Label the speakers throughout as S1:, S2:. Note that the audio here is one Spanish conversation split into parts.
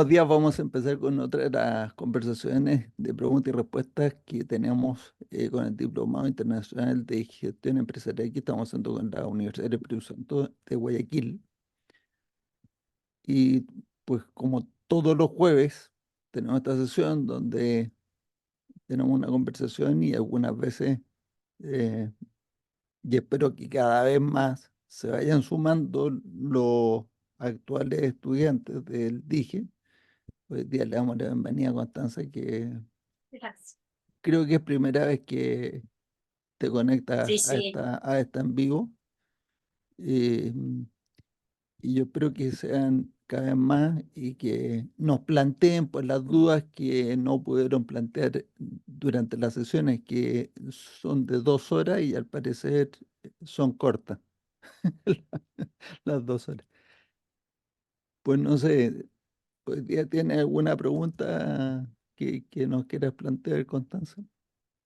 S1: buenos días. Vamos a empezar con otra de las conversaciones de preguntas y respuestas que tenemos con el Diplomado Internacional de Gestión Empresarial que estamos haciendo con la Universidad del Espíritu Santo de Guayaquil. Y pues como todos los jueves tenemos esta sesión donde tenemos una conversación y algunas veces, eh, y espero que cada vez más se vayan sumando los actuales estudiantes del DIGE. Hoy día le damos la bienvenida a Constanza, que
S2: Gracias.
S1: creo que es primera vez que te conectas
S2: Sí, sí,
S1: a esta en vivo. eh, y yo espero que sean cada vez más y que nos planteen pues, las dudas que no pudieron plantear durante las sesiones, que son de 2 horas y al parecer son cortas las 2 horas. Pues no sé, hoy día tiene alguna pregunta que nos quieras plantear, Constanza.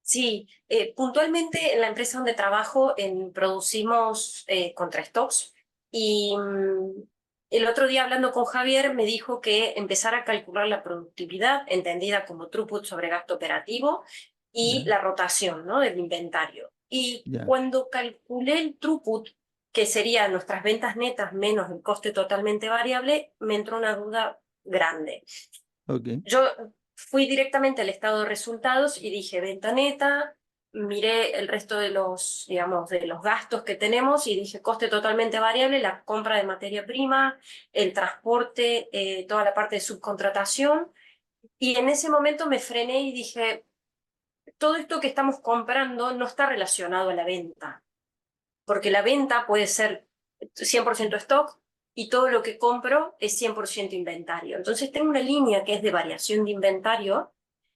S2: sí. Puntualmente en la empresa donde trabajo producimos contrastocks y el otro día hablando con Javier me dijo que empezar a calcular la productividad, entendida como throughput sobre gasto operativo, y
S1: Ya,
S2: la rotación, ¿no?, del inventario. Y
S1: ya,
S2: cuando calculé el throughput, que serían nuestras ventas netas menos el coste totalmente variable, me entró una duda grande.
S1: ok.
S2: Yo fui directamente al estado de resultados y dije venta neta, miré el resto de los, digamos, de los gastos que tenemos y dije coste totalmente variable, la compra de materia prima, el transporte, toda la parte de subcontratación. Y en ese momento me frené y dije, todo esto que estamos comprando no está relacionado a la venta, porque la venta puede ser 100% stock y todo lo que compro es 100% inventario. Entonces tengo una línea que es de variación de inventario,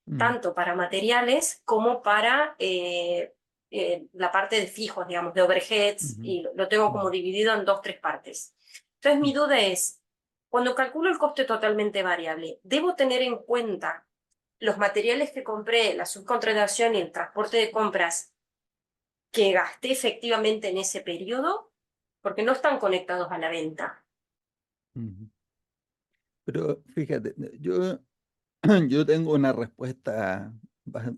S1: Mm,
S2: tanto para materiales como para la parte de fijos, digamos, de overheads,
S1: ujú,
S2: y lo tengo como
S1: mm,
S2: dividido en dos, tres partes. Entonces mi
S1: mm.
S2: duda es, cuando calculo el coste totalmente variable, ¿debo tener en cuenta los materiales que compré, la subcontratación y el transporte de compras que gasté efectivamente en ese periodo? Porque no están conectados a la venta.
S1: Ujú. Pero fíjate, yo tengo una respuesta,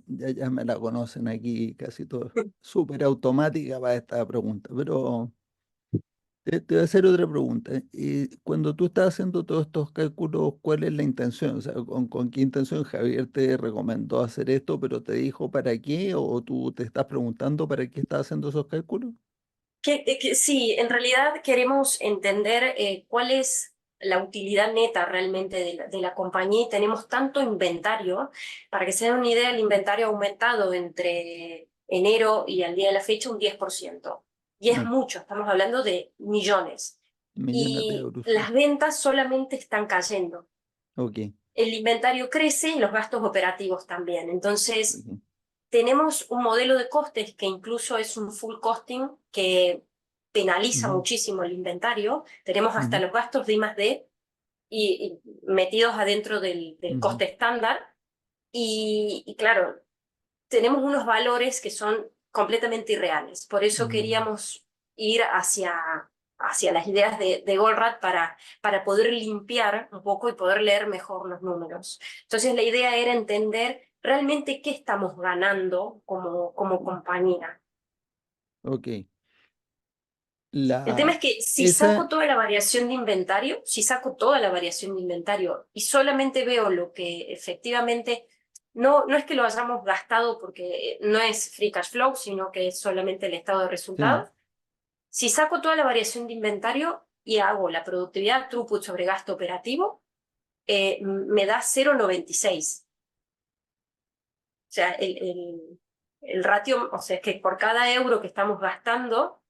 S1: ya me la conocen aquí casi todos, súper automática para esta pregunta, pero te voy a hacer otra pregunta. Y cuando tú estás haciendo todos estos cálculos, ¿cuál es la intención? O sea, con qué intención Javier te recomendó hacer esto, pero te dijo para qué? ¿O tú te estás preguntando para qué estás haciendo esos cálculos?
S2: Sí, en realidad queremos entender cuál es la utilidad neta realmente de la compañía, y tenemos tanto inventario. Para que se den una idea, el inventario ha aumentado entre enero y al día de la fecha un 10%. Y es
S1: No,
S2: mucho, estamos hablando de millones.
S1: millones de
S2: Y
S1: euros, sí.
S2: las ventas solamente están cayendo.
S1: Ok,
S2: El inventario crece y los gastos operativos también. Entonces,
S1: ok.
S2: tenemos un modelo de costes que incluso es un full costing que penaliza
S1: Ujú,
S2: muchísimo el inventario. Tenemos hasta
S1: ujú,
S2: los gastos de I+D y metidos adentro del
S1: ujú,
S2: coste estándar. Y claro, tenemos unos valores que son completamente irreales. Por eso
S1: mm.
S2: queríamos ir hacia las ideas de Goldratt para poder limpiar un poco y poder leer mejor los números. Entonces la idea era entender realmente qué estamos ganando como compañía.
S1: Ok.
S2: El tema
S1: La,
S2: es que si saco
S1: esa,
S2: toda la variación de inventario, si saco toda la variación de inventario y solamente veo lo que efectivamente, no es que lo hayamos gastado porque no es free cash flow, sino que es solamente el estado de
S1: sí,
S2: resultados, si saco toda la variación de inventario y hago la productividad throughput sobre gasto operativo, me da 0,96. O sea, el ratio, o sea, es que por cada euro que estamos gastando,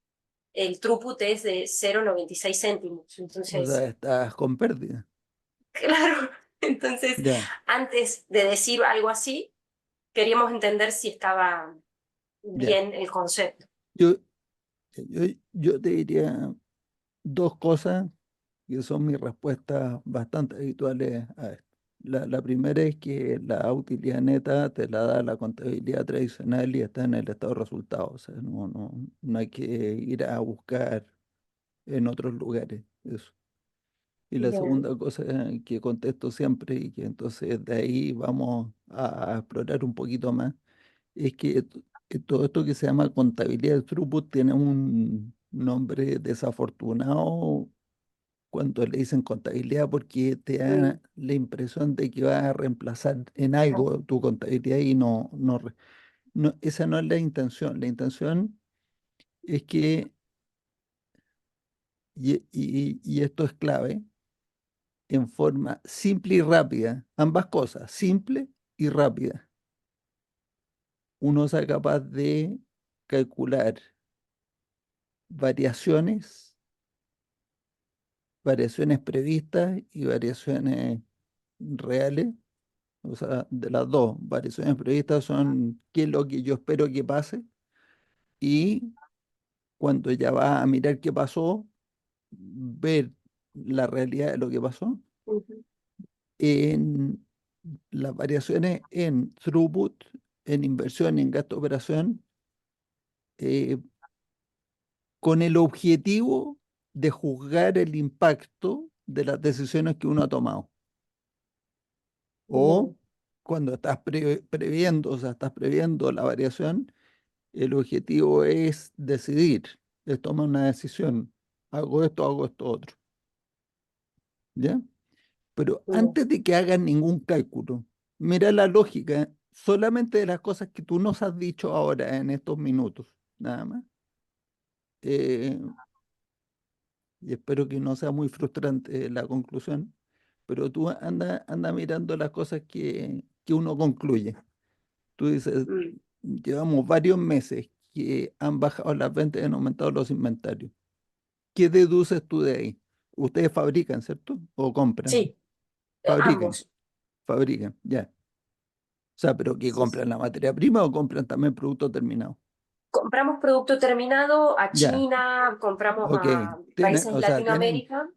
S2: el throughput es de 0,96 céntimos.
S1: o sea,
S2: Entonces,
S1: estás con pérdida.
S2: claro, entonces,
S1: Ya,
S2: antes de decir algo así, queríamos entender si estaba
S1: ya.
S2: bien el concepto.
S1: Yo, yo te diría dos cosas que son mis respuestas bastante habituales a esto. La primera es que la utilidad neta te la da la contabilidad tradicional y está en el estado de resultados. O sea, no hay que ir a buscar en otros lugares eso. Y la
S2: Bien.
S1: segunda cosa que contesto siempre y que entonces de ahí vamos a explorar un poquito más es que todo esto que se llama contabilidad de throughput tiene un nombre desafortunado cuando le dicen contabilidad porque te
S2: Mm,
S1: da la impresión de que va a reemplazar en algo tu contabilidad y no, esa no es la intención. La intención es que, y esto es clave, en forma simple y rápida, ambas cosas, simple y rápida, uno sea capaz de calcular variaciones, variaciones previstas y variaciones reales. O sea, de las dos, variaciones previstas son qué es lo que yo espero que pase y cuando ya va a mirar qué pasó, ver la realidad de lo que pasó
S2: ujú,
S1: en las variaciones en throughput, en inversión y en gasto de operación, eh, con el objetivo de juzgar el impacto de las decisiones que uno ha tomado. O
S2: bien.
S1: cuando estás previendo, o sea, estás previendo la variación, el objetivo es decidir, es tomar una decisión. Hago esto otro. ¿Ya? Pero
S2: Bien.
S1: antes de que hagas ningún cálculo, mira la lógica solamente de las cosas que tú nos has dicho ahora en estos minutos, nada más. Eh, y espero que no sea muy frustrante la conclusión, pero tú anda mirando las cosas que uno concluye. Tú dices,
S2: Mm,
S1: llevamos varios meses que han bajado las ventas y han aumentado los inventarios. ¿Qué deduces tú de ahí? Ustedes fabrican, ¿cierto? ¿O compran?
S2: sí,
S1: Fabrican,
S2: ambos.
S1: fabrican, ya. O sea, pero ¿qué
S2: Sí, sí.
S1: compran la materia prima o compran también producto terminado?
S2: Compramos producto terminado a
S1: Ya,
S2: China, compramos
S1: ok.
S2: a
S1: Tienen,
S2: países de
S1: o sea,
S2: Latinoamérica.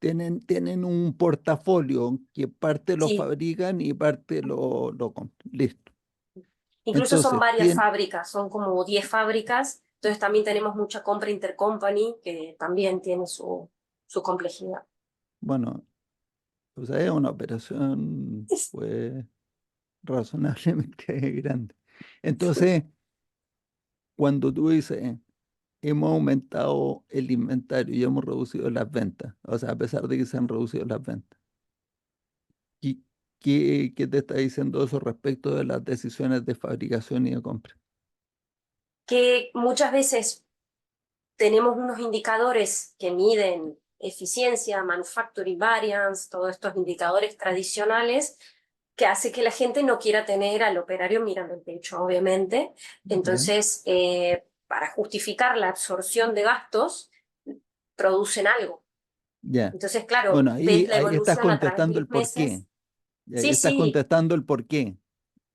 S1: tienen un portafolio que parte lo
S2: Sí,
S1: fabrican y parte lo compran. Listo.
S2: incluso son
S1: Entonces,
S2: varias fábricas, son como 10 fábricas, entonces también tenemos mucha compra intercompany que también tiene su complejidad.
S1: bueno, o sea, es una operación, pues, razonablemente grande. Entonces, cuando tú dices, hemos aumentado el inventario y hemos reducido las ventas, o sea, a pesar de que se han reducido las ventas, ¿qué, qué te está diciendo eso respecto de las decisiones de fabricación y de compra?
S2: Que muchas veces tenemos unos indicadores que miden eficiencia, manufacturing variance, todos estos indicadores tradicionales que hace que la gente no quiera tener al operario mirando el techo, obviamente.
S1: ¿Ya?
S2: Entonces, para justificar la absorción de gastos, producen algo.
S1: Ya.
S2: Entonces, claro,
S1: Bueno,
S2: ves la
S1: ahí estás
S2: evolución a través de
S1: contestando el
S2: los
S1: por qué.
S2: meses.
S1: Y ahí
S2: Sí,
S1: estás
S2: sí,
S1: contestando el por qué.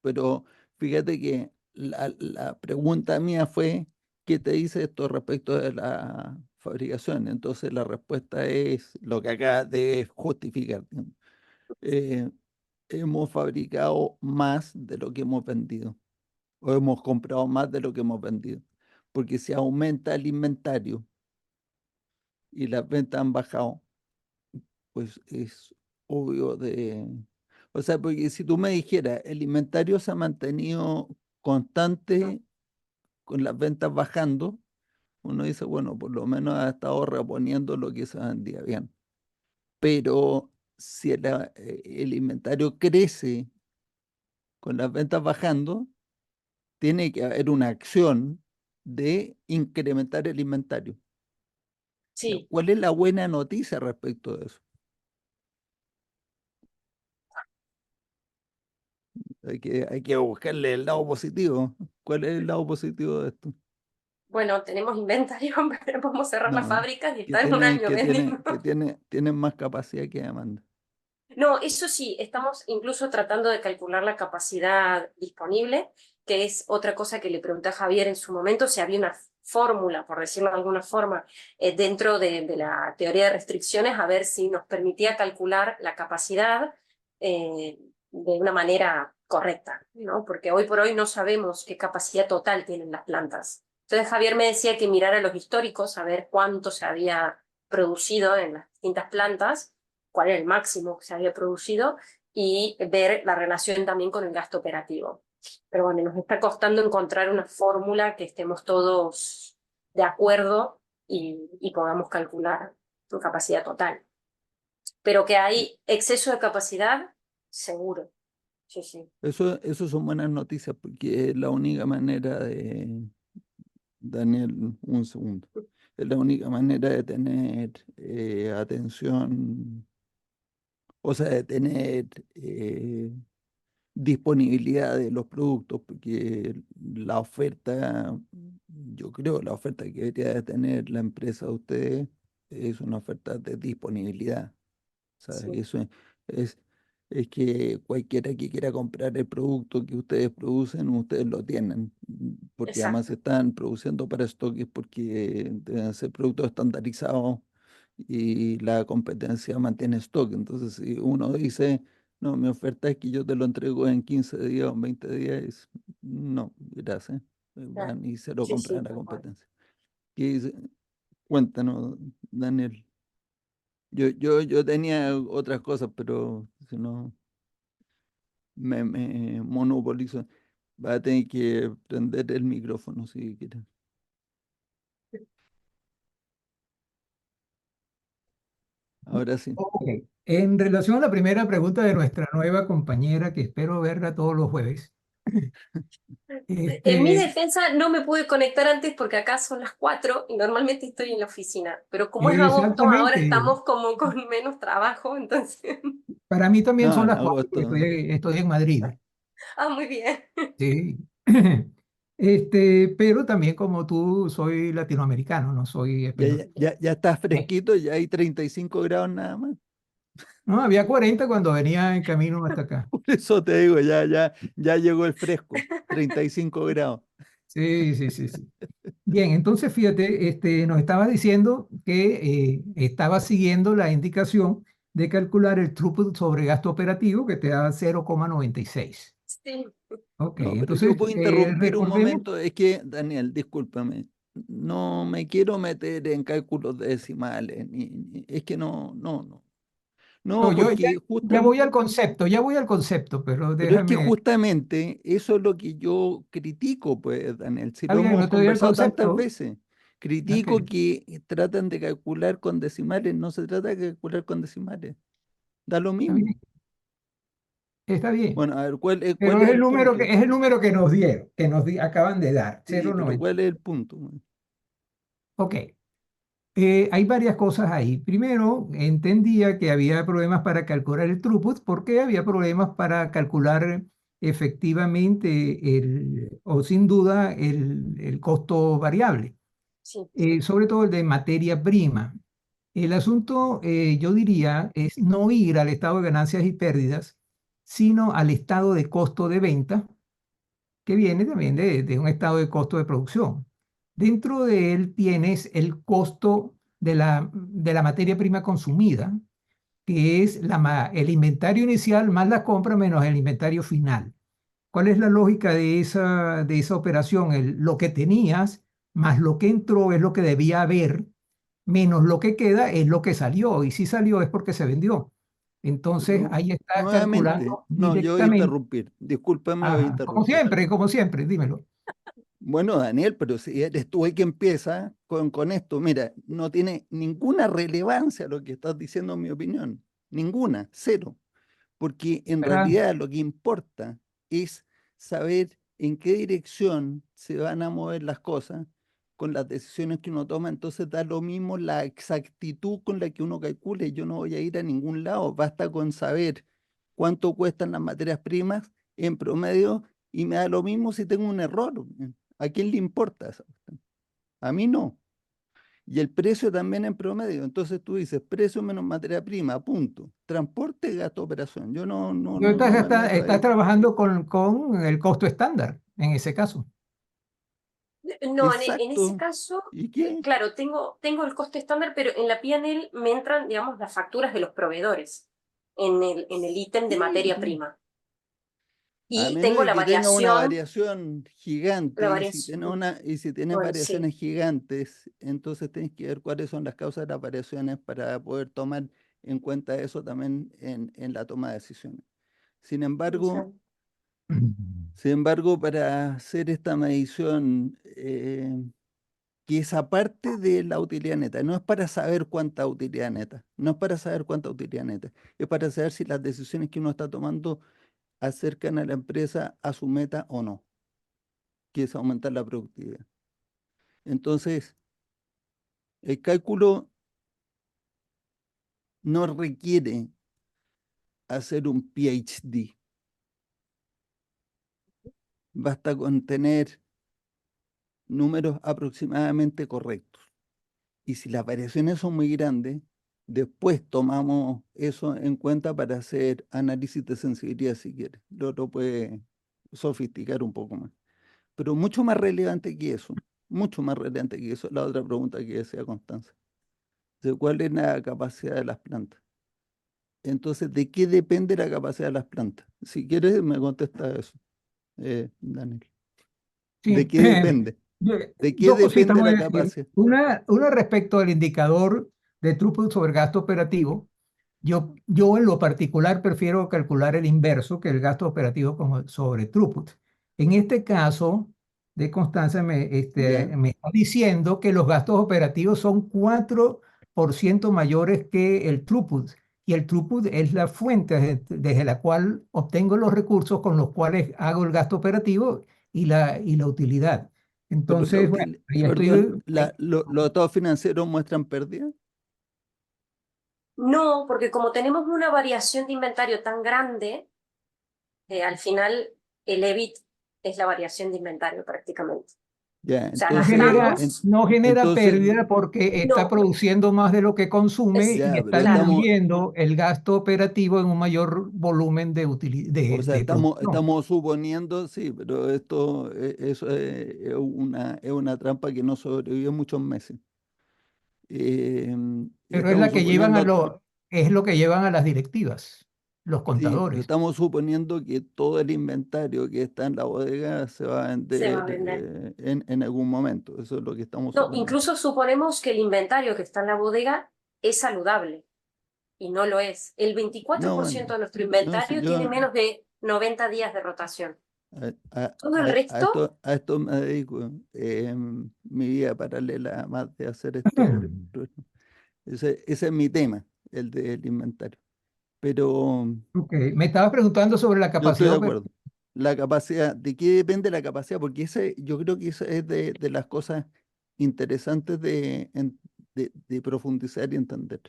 S1: Pero fíjate que la pregunta mía fue, ¿qué te dice esto respecto de la fabricación? Entonces la respuesta es lo que acá de justificar. Digamos. Eh, hemos fabricado más de lo que hemos vendido o hemos comprado más de lo que hemos vendido. Porque si aumenta el inventario y las ventas han bajado, pues es obvio de... O sea, porque si tú me dijeras, el inventario se ha mantenido constante con las ventas bajando, uno dice, bueno, por lo menos ha estado reponiendo lo que se vendía bien. Pero si el inventario crece con las ventas bajando, tiene que haber una acción de incrementar el inventario. Ya,
S2: sí.
S1: ¿cuál es la buena noticia respecto de eso? Hay que buscarle el lado positivo. ¿Cuál es el lado positivo de esto?
S2: Bueno, tenemos inventario, pero podemos cerrar las
S1: No,
S2: fábricas y estar en un año vendiendo.
S1: tienen más capacidad que demanda.
S2: No, eso sí, estamos incluso tratando de calcular la capacidad disponible, que es otra cosa que le pregunté a Javier en su momento, si había una fórmula, por decirlo de alguna forma, dentro de la teoría de restricciones, a ver si nos permitía calcular la capacidad de una manera correcta, ¿no? Porque hoy por hoy no sabemos qué capacidad total tienen las plantas. Entonces Javier me decía que mirara los históricos, a ver cuánto se había producido en las distintas plantas cuál era el máximo que se había producido y ver la relación también con el gasto operativo. Pero bueno, nos está costando encontrar una fórmula que estemos todos de acuerdo y podamos calcular tu capacidad total. Pero que hay exceso de capacidad, seguro. Sí, sí.
S1: Eso son buenas noticias porque es la única manera de, Daniel, un segundo, es la única manera de tener atención, o sea, de tener disponibilidad de los productos, porque la oferta, yo creo, la oferta que debería de tener la empresa de ustedes es una oferta de disponibilidad. ¿Sabes?
S2: Sí,
S1: Eso es que cualquiera que quiera comprar el producto que ustedes producen, ustedes lo tienen, porque además
S2: exacto.
S1: están produciendo para estoques porque deben ser productos estandarizados y la competencia mantiene stock. Entonces, si uno dice, no, mi oferta es que yo te lo entrego en 15 días o en 20 días, no, gracias.
S2: Claro.
S1: Van y se lo
S2: Sí,
S1: compran
S2: sí,
S1: a la
S2: tal cual.
S1: competencia. ¿Qué dice? Cuéntanos, Daniel. Yo tenía otras cosas, pero si no me monopolizo. Va a tener que prender el micrófono si quieres. Ahora sí.
S3: Ok. En relación a la primera pregunta de nuestra nueva compañera, que espero verla todos los jueves,
S2: En mi
S3: este,
S2: defensa no me pude conectar antes porque acá son las 4 y normalmente estoy en la oficina, pero como es agosto, ahora
S3: exactamente,
S2: estamos como con menos trabajo, entonces...
S3: para mí también
S1: No,
S3: son
S1: en
S3: las 4, porque
S1: agosto.
S3: estoy en Madrid.
S2: Ah, muy bien.
S3: Sí. Pero también como tú, soy latinoamericano, no soy español.
S1: Ya está
S3: Sí.
S1: fresquito, ya hay 35 grados nada más.
S3: No, había 40 cuando venía en camino hasta acá.
S1: Por eso te digo, ya llegó el fresco. 35 grados.
S3: Sí, sí, sí, sí. Bien, entonces fíjate, nos estaba diciendo que estaba siguiendo la indicación de calcular el throughput sobre gasto operativo que te da 0,96.
S2: Sí.
S3: Ok,
S1: No, pero yo
S3: entonces
S1: puedo interrumpir un
S3: recordemos,
S1: momento. Es que, Daniel, discúlpame. No me quiero meter en cálculos decimales. Es que no.
S3: no,
S1: No,
S3: yo ya,
S1: porque
S3: ya voy al concepto, ya voy al concepto, pero
S1: pero es que
S3: déjame,
S1: justamente eso es lo que yo critico, pues, Daniel, si
S3: está
S1: lo
S3: bien,
S1: hemos
S3: no te doy el
S1: conversado tantas
S3: concepto,
S1: veces.
S3: ok,
S1: Critico que tratan de calcular con decimales, no se trata de calcular con decimales, da lo
S3: está
S1: mismo.
S3: bien, está bien,
S1: Bueno, a ver, cuál
S3: pero
S1: es el punto?
S3: es el número que nos dieron, que acaban de dar,
S1: Sí, pero
S3: 0,90.
S1: ¿cuál es el punto?
S3: Ok. Hay varias cosas ahí. Primero, entendía que había problemas para calcular el throughput porque había problemas para calcular efectivamente o sin duda el costo variable,
S2: Sí,
S3: sobre todo el de materia prima. El asunto, yo diría, es no ir al estado de ganancias y pérdidas, sino al estado de costo de venta que viene también de un estado de costo de producción. Dentro de él tienes el costo de la materia prima consumida, que es el inventario inicial más la compra menos el inventario final. ¿Cuál es la lógica de esa operación? Lo que tenías más lo que entró es lo que debía haber, menos lo que queda es lo que salió. Y si salió es porque se vendió. Entonces
S1: Pero
S3: ahí estás
S1: nuevamente,
S3: calculando
S1: no, yo voy a
S3: directamente.
S1: interrumpir, discúlpame, voy a
S3: Ajá,
S1: interrumpir.
S3: como siempre, dímelo.
S1: Bueno, Daniel, pero si eres tú el que empieza con esto, mira, no tiene ninguna relevancia lo que estás diciendo en mi opinión, ninguna, cero, porque en
S3: ¿Verdad?
S1: realidad lo que importa es saber en qué dirección se van a mover las cosas con las decisiones que uno toma, entonces da lo mismo la exactitud con la que uno calcule, yo no voy a ir a ningún lado, basta con saber cuánto cuestan las materias primas en promedio y me da lo mismo si tengo un error. ¿A quién le importa esa cuestión? A mí no. Y el precio también en promedio. Entonces tú dices, precio menos materia prima, punto. Transporte, gasto, operación. Yo no me meto
S3: Estás
S1: ahí.
S3: trabajando con el costo estándar, en ese caso.
S2: no, en ese
S1: Exacto.
S2: caso,
S1: ¿Y qué?
S2: claro, tengo el coste estándar, pero en la P&L me entran, digamos, las facturas de los proveedores en el ítem de
S1: Sí,
S2: materia
S1: sí.
S2: prima.
S1: A
S2: Y
S1: menos
S2: tengo
S1: de
S2: la
S1: que tenga una
S2: variación,
S1: variación gigante,
S2: la variación,
S1: y si tienes
S2: bueno, sí,
S1: variaciones gigantes, entonces tienes que ver cuáles son las causas de las variaciones para poder tomar en cuenta eso también en la toma de decisiones. Sin embargo, para hacer esta medición, que es aparte de la utilidad neta, no es para saber cuánta utilidad neta, no es para saber cuánta utilidad neta, es para saber si las decisiones que uno está tomando acercan a la empresa a su meta o no, que es aumentar la productividad. Entonces, el cálculo no requiere hacer un PhD. Basta con tener números aproximadamente correctos. Y si las variaciones son muy grandes, después tomamos eso en cuenta para hacer análisis de sensibilidad si quieres. Lo otro puede sofisticar un poco más. Pero mucho más relevante que eso, mucho más relevante que eso, la otra pregunta que decía Constanza. De ¿cuál es la capacidad de las plantas? Entonces, ¿de qué depende la capacidad de las plantas? Si quieres, me contesta eso, Daniel. ¿De
S3: Sí,
S1: qué depende? ¿De qué
S3: dos cositas
S1: depende
S3: voy
S1: la
S3: a decir.
S1: capacidad?
S3: Una respecto al indicador de throughput sobre gasto operativo. Yo en lo particular prefiero calcular el inverso, que el gasto operativo sobre throughput. En este caso de Constanza
S1: Ya,
S3: me está diciendo que los gastos operativos son 4% mayores que el throughput. Y el throughput es la fuente desde la cual obtengo los recursos con los cuales hago el gasto operativo y la utilidad.
S1: pero
S3: Entonces, bueno, ahí estoy.
S1: los estados financieros muestran pérdida.
S2: No, porque como tenemos una variación de inventario tan grande, al final el EBIT es la variación de inventario prácticamente.
S1: Ya,
S2: O sea,
S3: No genera,
S2: gastamos,
S3: no genera
S1: entonces,
S3: pérdida porque está
S2: no,
S3: produciendo más de lo que consume y
S1: ya, pero
S3: está
S2: claro,
S3: diluyendo el gasto operativo en un mayor volumen
S1: o sea,
S3: de producción.
S1: estamos suponiendo, sí, pero esto, eso es una trampa que no sobrevive muchos meses.
S3: Pero es
S1: Estamos
S3: la que llevan
S1: suponiendo,
S3: es lo que llevan a las directivas, los
S1: sí, pero
S3: contadores.
S1: estamos suponiendo que todo el inventario que está en la bodega se va a
S2: se va
S1: vender
S2: a vender.
S1: en algún momento. Eso es lo que estamos
S2: No,
S1: suponiendo.
S2: incluso suponemos que el inventario que está en la bodega es saludable y no lo es. El
S1: No,
S2: 24%
S1: bueno,
S2: de nuestro
S1: no, si
S2: inventario tiene
S1: yo
S2: menos de 90 días de rotación.
S1: a, a-
S2: Todo el resto,
S1: a esto me dedico, mi vida paralela, más de hacer esto. Ese es mi tema, el del inventario. Pero
S3: Ok, me estabas preguntando sobre la
S1: yo estoy
S3: capacidad
S1: de
S3: operativa.
S1: acuerdo. La capacidad, ¿de qué depende la capacidad? Porque yo creo que eso es de las cosas interesantes de profundizar y entender.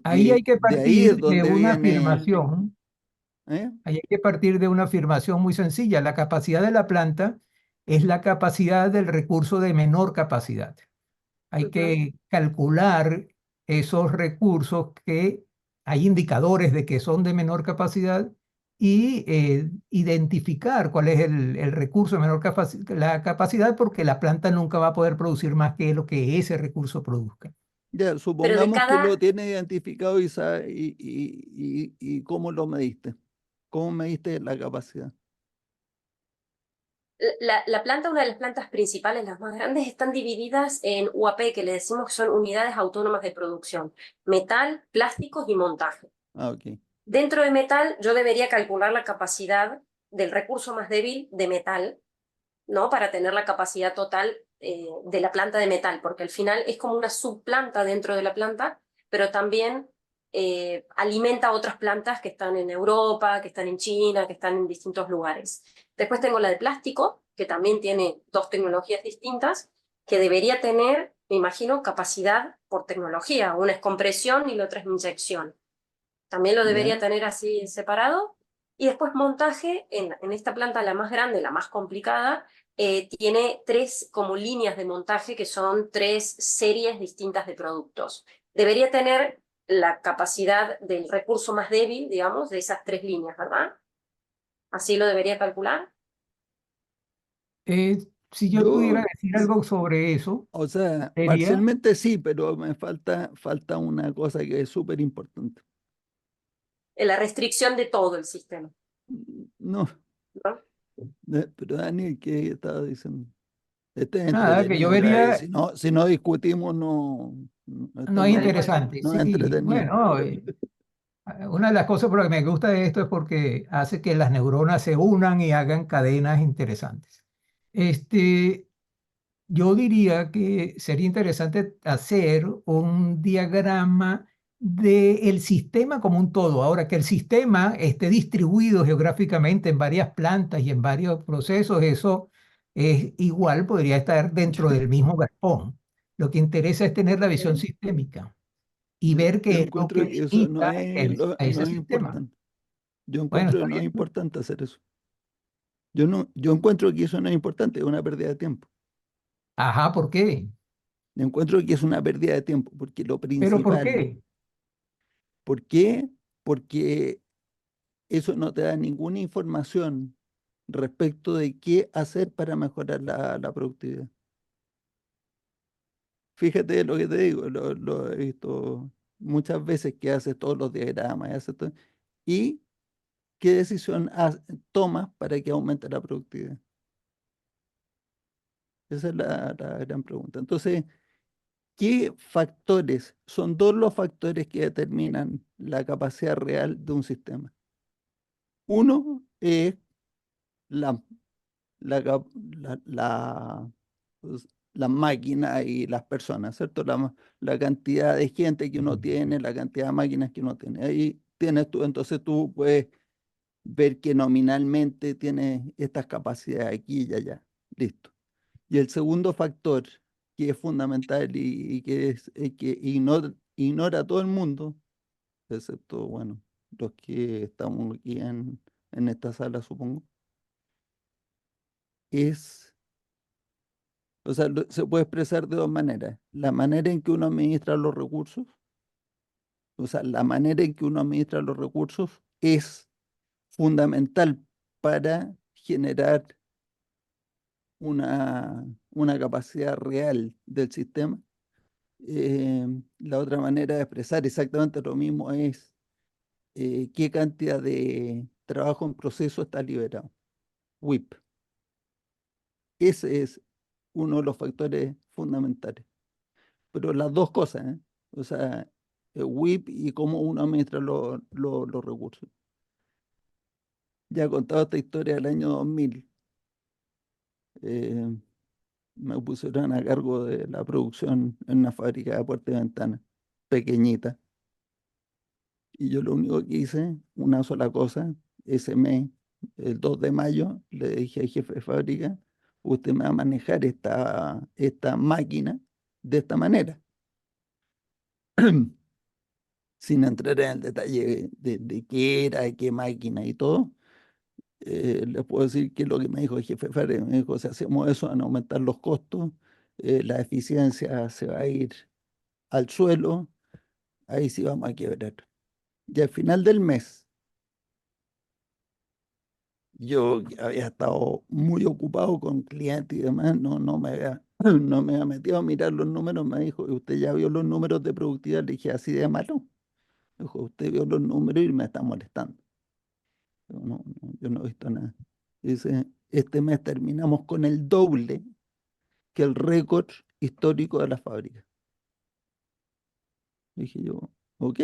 S3: Ahí hay
S1: Porque
S3: que
S1: de ahí es
S3: partir de
S1: donde
S3: una
S1: viene,
S3: afirmación.
S1: ¿eh?
S3: Ahí hay que partir de una afirmación muy sencilla. La capacidad de la planta es la capacidad del recurso de menor capacidad. Hay
S2: ujú,
S3: que calcular esos recursos que hay indicadores de que son de menor capacidad y identificar cuál es el recurso de menor la capacidad porque la planta nunca va a poder producir más que lo que ese recurso produzca.
S1: Ya,
S2: pero de
S1: supongamos que lo
S2: cada,
S1: tiene identificado y sabe, y cómo lo mediste. ¿Cómo mediste la capacidad?
S2: la planta, una de las plantas principales, las más grandes, están divididas en UAP, que le decimos que son unidades autónomas de producción, metal, plásticos y montaje.
S1: Ah, ok.
S2: Dentro de metal, yo debería calcular la capacidad del recurso más débil de metal, ¿no? Para tener la capacidad total de la planta de metal, porque al final es como una subplanta dentro de la planta, pero también alimenta a otras plantas que están en Europa, que están en China, que están en distintos lugares. Después tengo la de plástico, que también tiene dos tecnologías distintas, que debería tener, me imagino, capacidad por tecnología. Una es compresión y la otra es inyección. También lo debería
S1: ¿Ya?
S2: tener así separado. Y después montaje, en esta planta la más grande, la más complicada, tiene tres como líneas de montaje que son tres series distintas de productos. Debería tener la capacidad del recurso más débil, digamos, de esas tres líneas, ¿verdad? Así lo debería calcular.
S3: Eh, si yo pudiera
S1: Yo,
S3: decir algo sobre eso,
S1: o sea,
S3: sería,
S1: parcialmente sí, pero me falta una cosa que es súper importante.
S2: La restricción de todo el sistema,
S1: No,
S2: ¿no?
S1: pero Daniel, ¿qué estaba diciendo? Este es
S3: Nada, que yo
S1: entretenido ya, y
S3: vería,
S1: si no discutimos,
S3: no es
S1: estamos,
S2: Tal cual.
S3: interesante.
S1: no es
S3: Sí,
S1: entretenido.
S3: bueno, una de las cosas por las que me gusta de esto es porque hace que las neuronas se unan y hagan cadenas interesantes. Este, yo diría que sería interesante hacer un diagrama del sistema como un todo. Ahora, que el sistema esté distribuido geográficamente en varias plantas y en varios procesos, eso es igual, podría estar dentro del mismo galpón. Lo que interesa es tener la visión
S2: Bien.
S3: sistémica y
S1: Yo,
S3: ver
S1: yo
S3: qué es lo
S1: encuentro
S3: que
S1: que eso
S3: limita a
S1: no
S3: ese
S1: es
S3: sistema.
S1: importante. Yo
S3: Bueno,
S1: encuentro que
S3: está
S1: no es
S3: bien, pues.
S1: importante hacer eso. Yo encuentro que eso no es importante, es una pérdida de tiempo.
S3: Ajá, ¿por qué?
S1: Yo encuentro que es una pérdida de tiempo, porque lo
S3: ¿Pero por
S1: principal,
S3: qué?
S1: ¿por qué? Porque eso no te da ninguna información respecto de qué hacer para mejorar la productividad. Fíjate lo que te digo, lo he visto muchas veces que haces todos los diagramas, y qué decisión tomas para que aumente la productividad. Esa es la gran pregunta. Entonces, ¿qué factores son todos los factores que determinan la capacidad real de un sistema? Uno es la, la, pues, las máquinas y las personas, ¿cierto? La cantidad de gente que uno tiene, la cantidad de máquinas que uno tiene. Ahí tienes tú, entonces tú puedes ver que nominalmente tiene estas capacidades aquí y allá. Listo. Y el segundo factor, que es fundamental y que es que ignora a todo el mundo, excepto, bueno, los que estamos aquí en esta sala, supongo, es, o sea, se puede expresar de dos maneras. La manera en que uno administra los recursos, o sea, la manera en que uno administra los recursos es fundamental para generar una capacidad real del sistema. La otra manera de expresar exactamente lo mismo es qué cantidad de trabajo en proceso está liberado. WIP. Ese es uno de los factores fundamentales. Pero las dos cosas, ¿eh? O sea, WIP y cómo uno administra los recursos. Ya he contado esta historia del año 2000. eh, Me pusieron a cargo de la producción en una fábrica de puertas y ventanas, pequeñita. Y yo lo único que hice, una sola cosa, ese mes, el 2 de mayo, le dije al jefe de fábrica, usted me va a manejar esta máquina de esta manera, sin entrar en el detalle de qué era, qué máquina y todo. Les puedo decir que lo que me dijo el jefe de fábrica, me dijo, si hacemos eso, van a aumentar los costos, la eficiencia se va a ir al suelo, ahí sí vamos a quebrar. Y al final del mes, yo que había estado muy ocupado con clientes y demás, no me había metido a mirar los números. Me dijo, ¿y usted ya vio los números de productividad? Le dije, así de malo. Me dijo, usted vio los números y me está molestando. Yo no he visto nada. Dice, este mes terminamos con el doble que el récord histórico de la fábrica. Dije yo, ok.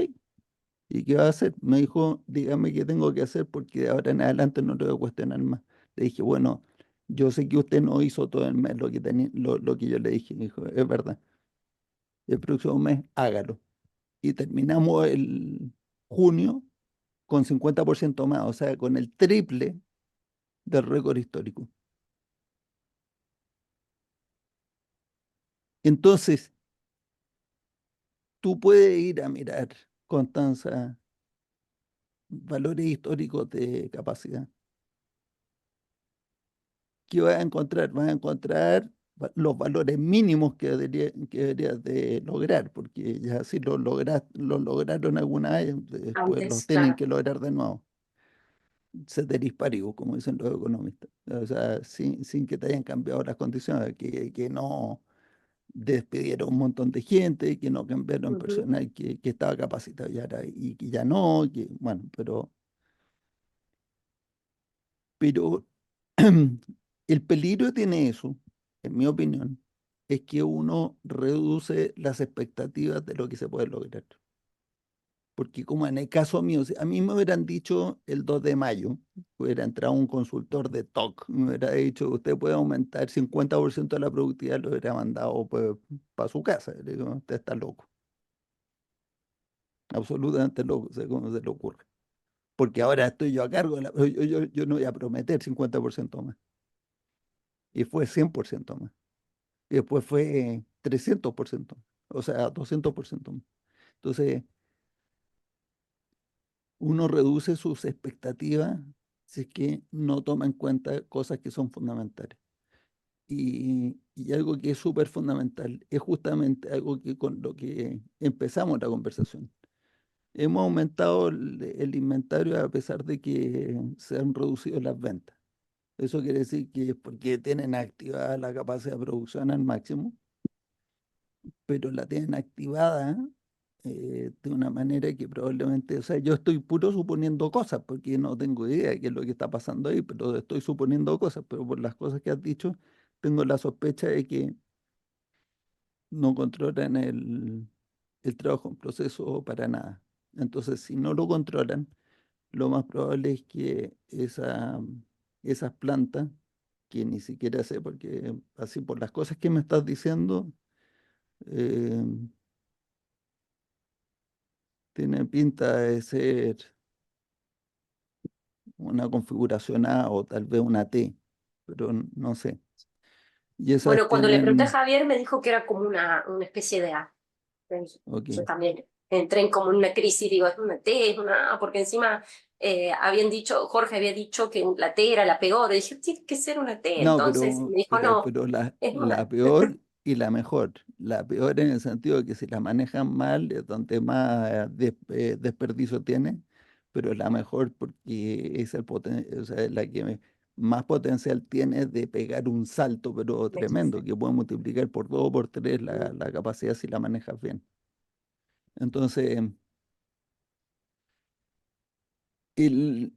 S1: ¿Y qué va a hacer? Me dijo, dígame qué tengo que hacer porque de ahora en adelante no le voy a cuestionar más. Le dije, bueno, yo sé que usted no hizo todo el mes lo que lo que yo le dije. Me dijo, es verdad. El próximo mes hágalo. Y terminamos el junio con 50% más, o sea, con el triple del récord histórico. Entonces, tú puedes ir a mirar, Constanza, valores históricos de capacidad. ¿Qué vas a encontrar? Vas a encontrar los valores mínimos que deberías de lograr, porque ya si lo lograron alguna vez, después los
S2: Antes,
S1: tienen
S2: claro.
S1: que lograr de nuevo. Ceteris paribus, como dicen los economistas. O sea, sin que te hayan cambiado las condiciones, que no despidieron un montón de gente, que no cambiaron
S2: Ujú.
S1: personal que estaba capacitado y que ya no, bueno, pero el peligro tiene eso, en mi opinión, es que uno reduce las expectativas de lo que se puede lograr. Porque como en el caso mío, si a mí me hubieran dicho el 2 de mayo, hubiera entrado un consultor de TOC, me hubiera dicho, usted puede aumentar 50% de la productividad, lo hubiera mandado pues, para su casa. Le digo, usted está loco, absolutamente loco, o sea, ¿cómo se le ocurre? Porque ahora estoy yo a cargo, yo no voy a prometer 50% más. Y fue 100% más. Y después fue 300%, o sea, 200% más. Entonces, uno reduce sus expectativas si es que no toma en cuenta cosas que son fundamentales. Y algo que es súper fundamental es justamente algo que con lo que empezamos la conversación. Hemos aumentado el inventario a pesar de que se han reducido las ventas. Eso quiere decir que es porque tienen activada la capacidad de producción al máximo, pero la tienen activada de una manera que probablemente, o sea, yo estoy puro suponiendo cosas, porque no tengo idea de qué es lo que está pasando ahí, pero estoy suponiendo cosas, pero por las cosas que has dicho, tengo la sospecha de que no controlan el trabajo en proceso para nada. Entonces, si no lo controlan, lo más probable es que esas plantas, que ni siquiera sé, porque así por las cosas que me estás diciendo, eh, tiene pinta de ser una configuración A o tal vez una T, pero no sé. Y esas
S2: Bueno, cuando le pregunté a
S1: tienen,
S2: Javier me dijo que era como una especie de A.
S1: ok,
S2: Yo también entré en como una crisis, digo, es una T, es una A, porque encima habían dicho, Jorge había dicho que la T era la peor, y dije, tiene que ser una T,
S1: no,
S2: entonces me dijo, no,
S1: pero
S2: es
S1: la
S2: una.
S1: peor y la mejor. La peor en el sentido de que si la manejan mal es donde más desperdicio tiene, pero la mejor porque es o sea, la que más potencial tiene de pegar un salto, pero tremendo, que puede multiplicar por dos o por tres la capacidad si la manejas bien. Entonces, el,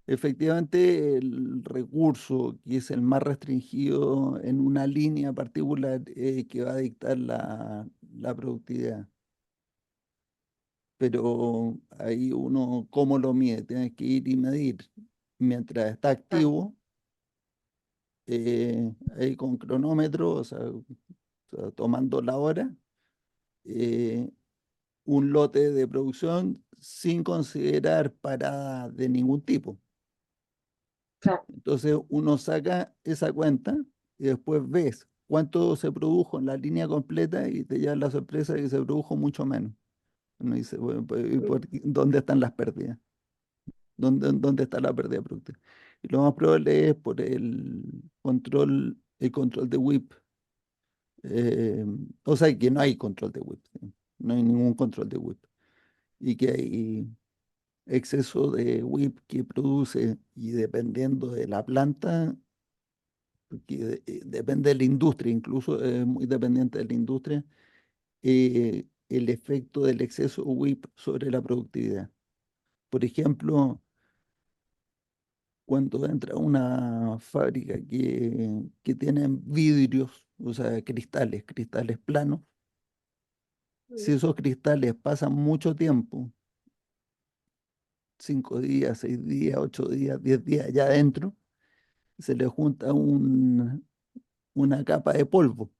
S1: efectivamente, el recurso que es el más restringido en una línea particular que va a dictar la productividad. Pero ahí uno, ¿cómo lo mide? Tienes que ir y medir. Mientras está activo, ahí con cronómetro, o sea, tomando la hora, eh, un lote de producción sin considerar parada de ningún tipo.
S2: Claro.
S1: Entonces uno saca esa cuenta y después ves cuánto se produjo en la línea completa y te lleva la sorpresa de que se produjo mucho menos. Uno dice, bueno, pues, ¿y dónde están las pérdidas? ¿Dónde está la pérdida productiva? Y lo más probable es por el control de WIP. eh, o sea, que no hay control de WIP. ¿Sí? No hay ningún control de WIP. Y que hay exceso de WIP que produce y dependiendo de la planta porque depende de la industria, incluso es muy dependiente de la industria, el efecto del exceso WIP sobre la productividad. Por ejemplo, cuando entra una fábrica que tienen vidrios, o sea, cristales planos, si esos cristales pasan mucho tiempo, 5 días, 6 días, 8 días, 10 días ya adentro, se le junta una capa de polvo.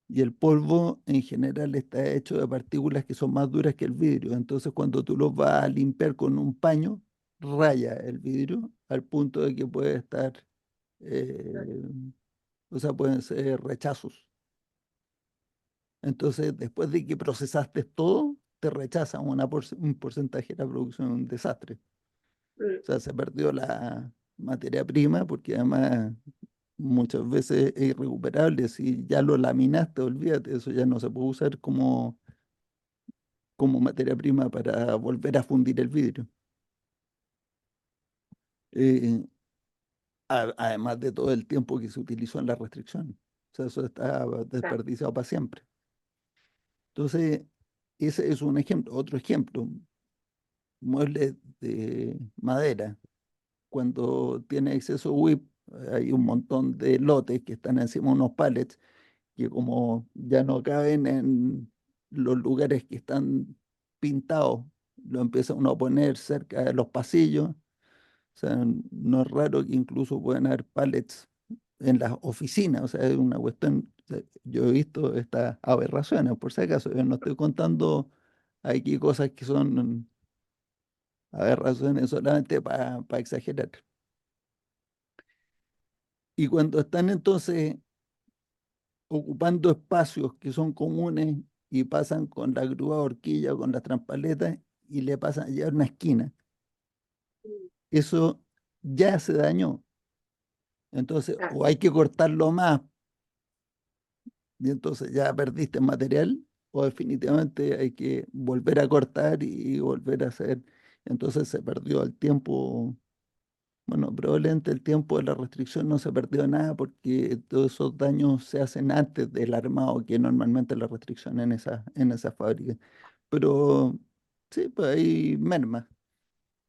S1: Y el polvo en general está hecho de partículas que son más duras que el vidrio. Entonces, cuando tú los vas a limpiar con un paño, raya el vidrio al punto de que puede estar, eh, o sea, pueden ser rechazos. Entonces, después de que procesaste todo, te rechazan un porcentaje de la producción, un desastre. O sea, se perdió la materia prima porque además muchas veces es irrecuperable. Si ya lo laminaste, olvídate, eso ya no se puede usar como materia prima para volver a fundir el vidrio. Eh, además de todo el tiempo que se utilizó en la restricción. O sea, eso está desperdiciado para siempre. Entonces, ese es un ejemplo. Otro ejemplo, muebles de madera. Cuando tiene exceso WIP, Hay un montón de lotes que están encima de unos pallets que como ya no caben en los lugares que están pintados, lo empieza uno a poner cerca de los pasillos. O sea, no es raro que incluso puedan haber pallets en las oficinas. O sea, es una cuestión. O sea, yo he visto estas aberraciones, por si acaso. Yo no estoy contando aquí cosas que son aberraciones solamente para exagerar. Y cuando están entonces ocupando espacios que son comunes y pasan con la grúa horquilla o con las trampaletas y le pasan a llevar una esquina, eso ya se dañó. Entonces,
S2: Claro,
S1: o hay que cortarlo más y entonces ya perdiste material, o definitivamente hay que volver a cortar y volver a hacer. Entonces se perdió el tiempo. Bueno, probablemente el tiempo de la restricción no se perdió nada porque todos esos daños se hacen antes del armado, que normalmente la restricción en esa fábrica. Pero sí, pues hay merma.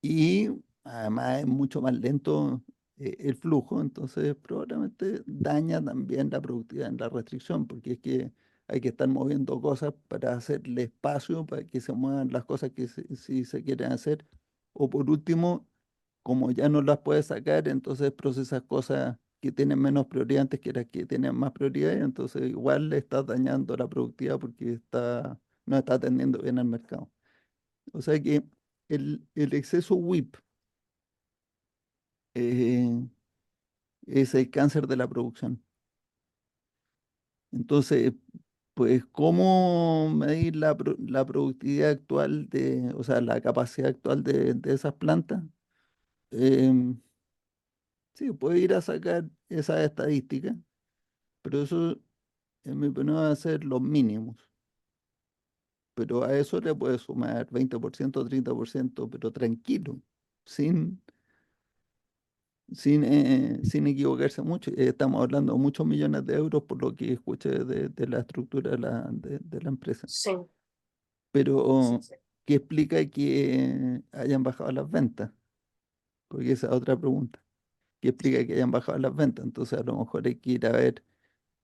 S1: Y además es mucho más lento el flujo, entonces probablemente daña también la productividad en la restricción, porque es que hay que estar moviendo cosas para hacerle espacio, para que se muevan las cosas que si se quieren hacer. O por último, como ya no las puedes sacar, entonces procesas cosas que tienen menos prioridad antes que las que tienen más prioridad, y entonces igual le estás dañando la productividad porque no está atendiendo bien al mercado. O sea que el exceso WIP eh, es el cáncer de la producción. Entonces, pues, ¿cómo medir la productividad actual o sea, la capacidad actual de esas plantas? Em, sí, puede ir a sacar esas estadísticas, pero eso, en mi opinión, va a ser los mínimos. Pero a eso le puede sumar 20%, 30%, pero tranquilo, sin, sin equivocarse mucho. Estamos hablando de muchos millones de euros por lo que escuché de la estructura de la empresa.
S2: sí, sí,
S1: Pero,
S2: sí.
S1: ¿qué explica que hayan bajado las ventas? Porque esa es otra pregunta. ¿Qué explica que hayan bajado las ventas? Entonces, a lo mejor hay que ir a ver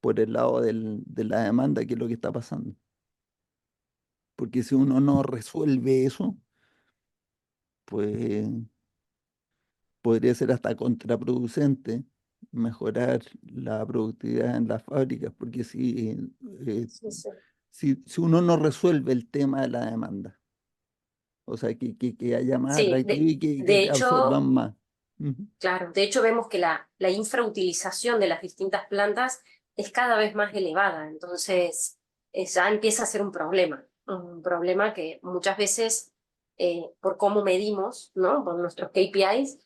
S1: por el lado de la demanda qué es lo que está pasando. Porque si uno no resuelve eso, pues podría ser hasta contraproducente mejorar la productividad en las fábricas, porque eh,
S2: Sí, sí.
S1: si uno no resuelve el tema de la demanda, o sea, que haya más
S2: Sí,
S1: atractivo y que
S2: de
S1: te absorban
S2: hecho,
S1: más. Ujú.
S2: claro, de hecho vemos que la infrautilización de las distintas plantas es cada vez más elevada, entonces ya empieza a ser un problema que muchas veces por cómo medimos, ¿no? Por nuestros KPIs,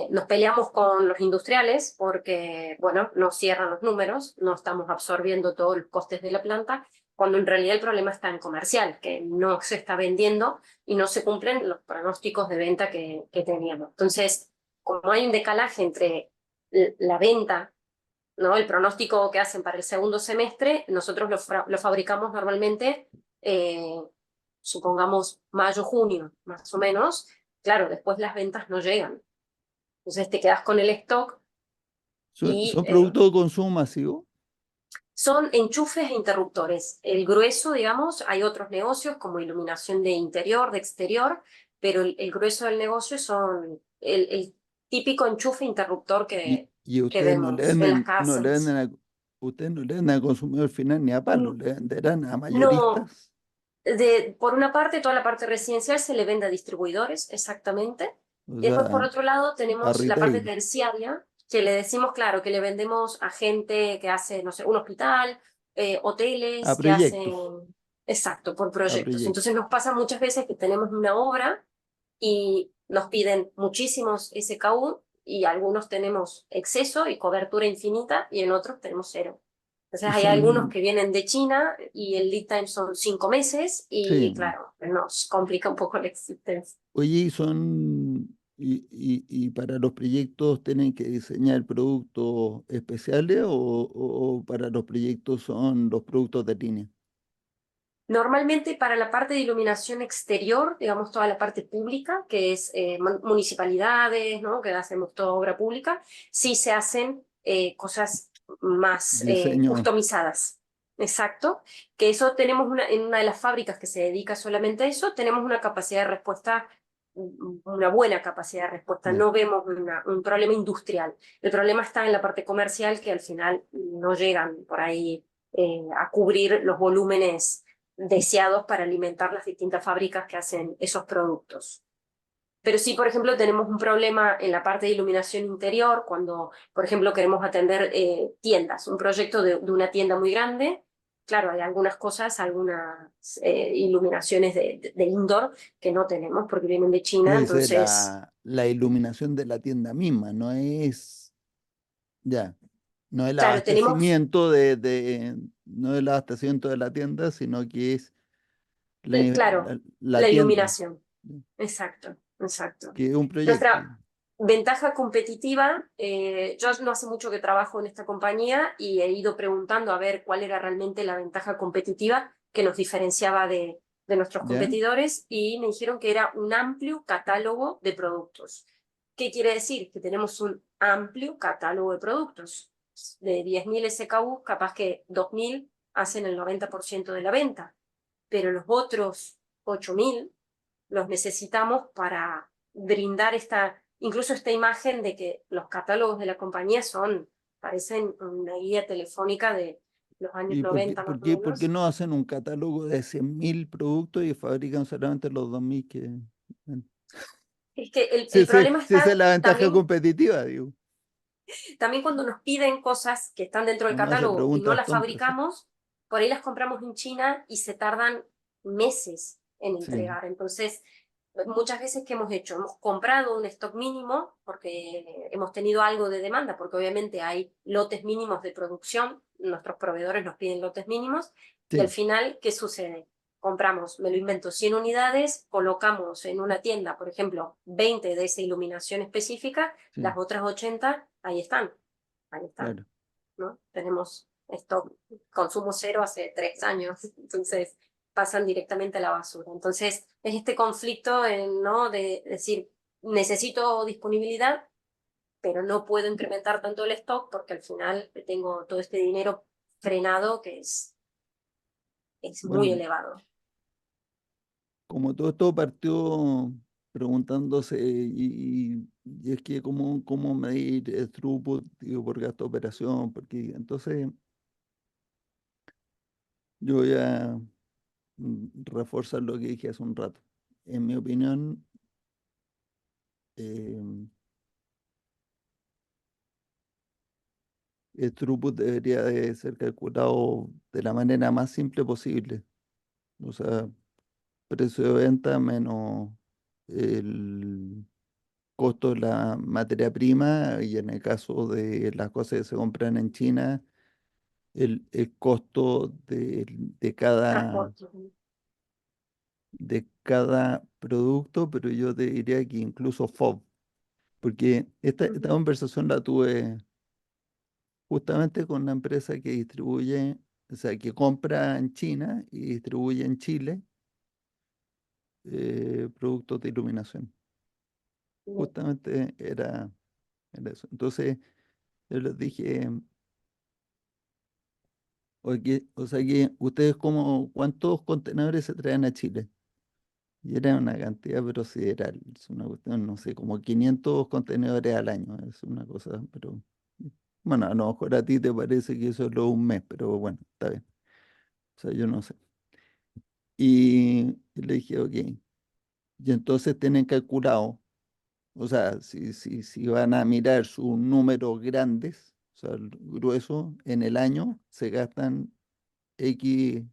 S2: nos peleamos con los industriales porque, bueno, no cierran los números, no estamos absorbiendo todos los costes de la planta, cuando en realidad el problema está en comercial, que no se está vendiendo y no se cumplen los pronósticos de venta que teníamos. Entonces, como hay un decalaje entre la venta, ¿no? El pronóstico que hacen para el segundo semestre, nosotros lo fabricamos normalmente, eh, supongamos mayo, junio, más o menos. Claro, después las ventas no llegan. Entonces te quedas con el stock y
S1: Son productos de consumo masivo.
S2: son enchufes e interruptores. El grueso, digamos, hay otros negocios como iluminación de interior, de exterior, pero el grueso del negocio son el típico enchufe interruptor
S1: Y
S2: que
S1: ustedes
S2: vemos en las
S1: no le venden
S2: casas.
S1: ustedes no le venden al consumidor final ni a palo,
S2: Mm,
S1: le venderán a
S2: No,
S1: mayoristas,
S2: por una parte, toda la parte residencial se le vende a distribuidores, exactamente.
S1: o
S2: Y después, por
S1: sea,
S2: otro lado,
S1: a
S2: tenemos la parte
S1: retail,
S2: terciaria, que le decimos, claro, que le vendemos a gente que hace, no sé, un hospital,
S1: a
S2: hoteles que hacen,
S1: proyectos,
S2: exacto, por
S1: a
S2: proyectos. Entonces
S1: proyectos.
S2: nos pasa muchas veces que tenemos una obra y nos piden muchísimos SKU y algunos tenemos exceso y cobertura infinita y en otros tenemos cero. Entonces
S1: Y
S2: hay algunos
S1: son,
S2: que vienen de China y el lead time son 5 meses y
S1: sí,
S2: claro, nos complica un poco la existencia.
S1: oye, y para los proyectos tienen que diseñar productos especiales o para los proyectos son los productos de línea.
S2: Normalmente para la parte de iluminación exterior, digamos toda la parte pública, que es municipalidades, ¿no? Que hacemos toda obra pública, sí se hacen cosas más
S1: Diseño,
S2: customizadas. Exacto, que eso tenemos en una de las fábricas que se dedica solamente a eso, tenemos una capacidad de respuesta, una buena capacidad de respuesta,
S1: ya.
S2: no vemos un problema industrial. El problema está en la parte comercial, que al final no llegan por ahí a cubrir los volúmenes deseados para alimentar las distintas fábricas que hacen esos productos. Pero sí, por ejemplo, tenemos un problema en la parte de iluminación interior, cuando, por ejemplo, queremos atender tiendas, un proyecto de una tienda muy grande. Claro, hay algunas cosas, algunas iluminaciones de indoor que no tenemos porque vienen de China,
S1: Esa es
S2: entonces,
S1: la iluminación de la tienda misma, no es, ya, no el
S2: claro, tenemos
S1: abastecimiento no el abastecimiento de la tienda, sino que es
S2: claro,
S1: la
S2: la
S1: tienda,
S2: iluminación. Exacto, exacto.
S1: que es un proyecto.
S2: Nuestra ventaja competitiva, yo no hace mucho que trabajo en esta compañía y he ido preguntando a ver cuál era realmente la ventaja competitiva que nos diferenciaba de nuestros
S1: ¿Ya?
S2: competidores y me dijeron que era un amplio catálogo de productos. ¿Qué quiere decir? Que tenemos un amplio catálogo de productos. De 10.000 SKU, capaz que 2.000 hacen el 90% de la venta, pero los otros 8.000 los necesitamos para brindar incluso esta imagen de que los catálogos de la compañía parecen una guía telefónica de los años
S1: ¿Y
S2: 90 más o
S1: por qué
S2: menos.
S1: no hacen un catálogo de 100.000 productos y fabrican solamente los 2.000 que...
S2: Es que
S1: Sí,
S2: el
S1: sí,
S2: problema
S1: sí, esa es
S2: está
S1: la ventaja
S2: también,
S1: competitiva, digo.
S2: también cuando nos piden cosas que están dentro del
S1: Uno hace
S2: catálogo y no
S1: preguntas
S2: las
S1: tontas, ¿sí?
S2: fabricamos, por ahí las compramos en China y se tardan meses en
S1: Sí,
S2: entregar. Entonces, muchas veces que hemos hecho, hemos comprado un stock mínimo porque hemos tenido algo de demanda, porque obviamente hay lotes mínimos de producción, nuestros proveedores nos piden lotes mínimos, y al
S1: sí,
S2: final, ¿qué sucede? Compramos, me lo invento, 100 unidades, colocamos en una tienda, por ejemplo, 20 de esa iluminación específica,
S1: sí,
S2: las otras 80, ahí están,
S1: claro.
S2: ¿no? Tenemos stock, consumo cero hace 3 años, entonces pasan directamente a la basura. Entonces, es este conflicto, ¿no? De decir, necesito disponibilidad, pero no puedo incrementar tanto el stock porque al final tengo todo este dinero frenado que es muy
S1: Bueno,
S2: elevado.
S1: como todo esto partió preguntándose, y es que cómo medir el throughput, digo, por gasto de operación, porque entonces yo voy a reforzar lo que dije hace un rato. En mi opinión, eh, el throughput debería de ser calculado de la manera más simple posible. O sea, precio de venta menos el costo de la materia prima y en el caso de las cosas que se compran en China, el costo
S2: Transporte.
S1: de cada producto, pero yo te diría que incluso FOB, porque esta
S2: Ujú.
S1: conversación la tuve justamente con una empresa que distribuye, o sea, que compra en China y distribuye en Chile productos de iluminación.
S2: Bien.
S1: Justamente era eso. Entonces yo les dije, oye, o sea que ustedes como, ¿cuántos contenedores se traen a Chile? Y era una cantidad pero sideral, es una cuestión, no sé, como 500 contenedores al año, es una cosa, pero bueno, a lo mejor a ti te parece que eso es lo de un mes, pero bueno, está bien. O sea, yo no sé. Y le dije, ok, y entonces tienen calculado, o sea, si van a mirar sus números grandes, o sea, el grueso, en el año se gastan X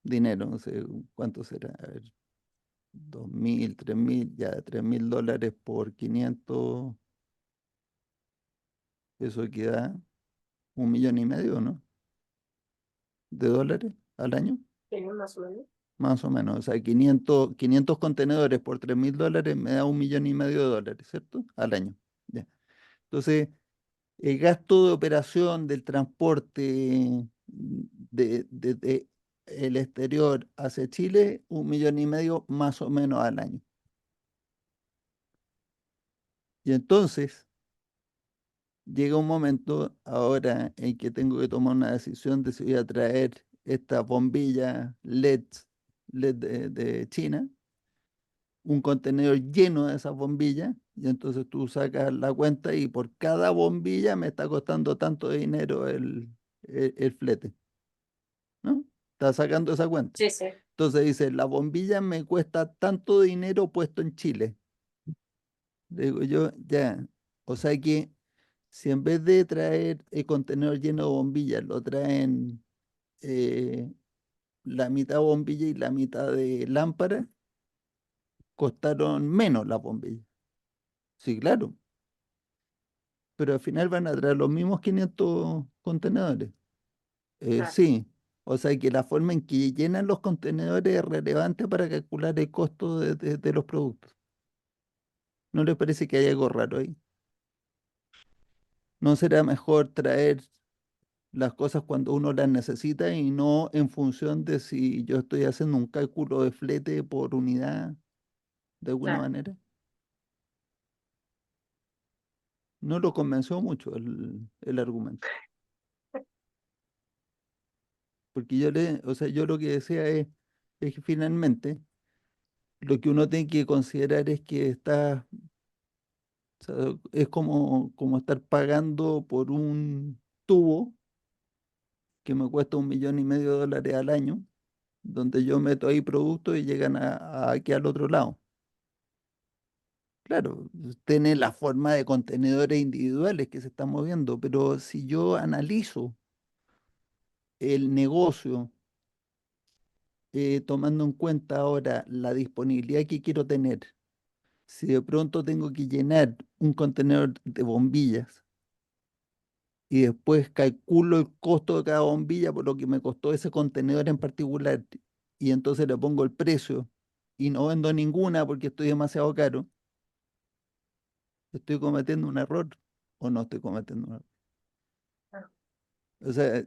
S1: dinero, no sé cuánto será, a ver, 2.000, 3.000, ya $3.000 por 500, eso queda 1,5 millones, ¿no? De dólares al año,
S2: Bien, más o menos.
S1: más o menos. O sea, 500 contenedores por $3.000 me da 1,5 millones, ¿cierto? Al año. Ya. Entonces, el gasto de operación del transporte, el exterior hacia Chile, 1,5 millones más o menos al año. Y entonces llega un momento ahora en que tengo que tomar una decisión de si voy a traer esta bombilla LED de China, un contenedor lleno de esas bombillas, y entonces tú sacas la cuenta y por cada bombilla me está costando tanto dinero el flete, ¿no? Está sacando esa cuenta.
S2: Sí, sí,
S1: Entonces dice, la bombilla me cuesta tanto dinero puesto en Chile. Le digo yo, ya, o sea que si en vez de traer el contenedor lleno de bombillas, lo traen eh, la mitad bombilla y la mitad de lámpara, costaron menos las bombillas. Sí, claro, pero al final van a traer los mismos 500 contenedores.
S2: claro,
S1: Sí, o sea que la forma en que llenan los contenedores es relevante para calcular el costo de los productos. ¿No les parece que hay algo raro ahí? ¿No será mejor traer las cosas cuando uno las necesita y no en función de si yo estoy haciendo un cálculo de flete por unidad de alguna
S2: claro.
S1: manera? No lo convenció mucho el argumento, porque o sea, yo lo que decía es que finalmente lo que uno tiene que considerar es que o sea, es como estar pagando por un tubo que me cuesta 1,5 millones de dólares al año, donde yo meto ahí productos y llegan aquí al otro lado. Claro, tiene la forma de contenedores individuales que se están moviendo, pero si yo analizo el negocio, tomando en cuenta ahora la disponibilidad que quiero tener, si de pronto tengo que llenar un contenedor de bombillas y después calculo el costo de cada bombilla por lo que me costó ese contenedor en particular, y entonces le pongo el precio y no vendo ninguna porque estoy demasiado caro, estoy cometiendo un error o no estoy cometiendo un error. O sea,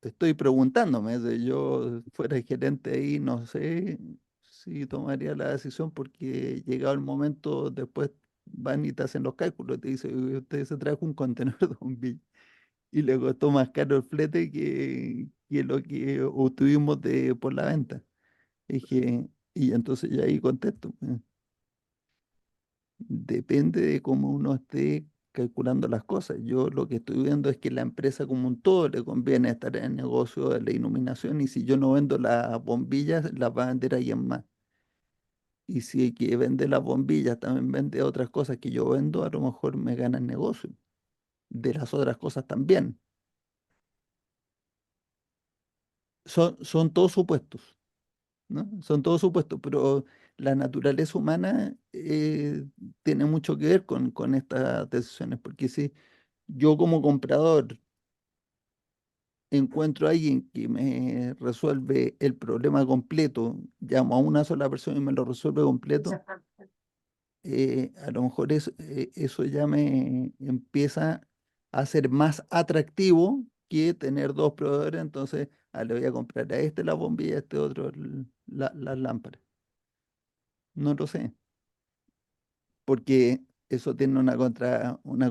S1: estoy preguntándome, si yo fuera el gerente ahí, no sé si tomaría la decisión porque llegado el momento, después van y te hacen los cálculos, te dice, "Oye, usted se trajo un contenedor de bombillas y le costó más caro el flete que lo que obtuvimos por la venta". Y entonces ya ahí contesto, pues, depende de cómo uno esté calculando las cosas. Yo lo que estoy viendo es que la empresa como un todo le conviene estar en el negocio de la iluminación, y si yo no vendo las bombillas, las va a vender alguien más. Y si el que vende las bombillas también vende otras cosas que yo vendo, a lo mejor me gana el negocio de las otras cosas también. Son todos supuestos, ¿no? Son todos supuestos, pero la naturaleza humana tiene mucho que ver con estas decisiones, porque si yo como comprador encuentro a alguien que me resuelve el problema completo, llamo a una sola persona y me lo resuelve completo,
S2: Exactamente.
S1: a lo mejor eso ya me empieza a ser más atractivo que tener dos proveedores, entonces le voy a comprar a este la bombilla, a este otro las lámparas. No lo sé, porque eso tiene una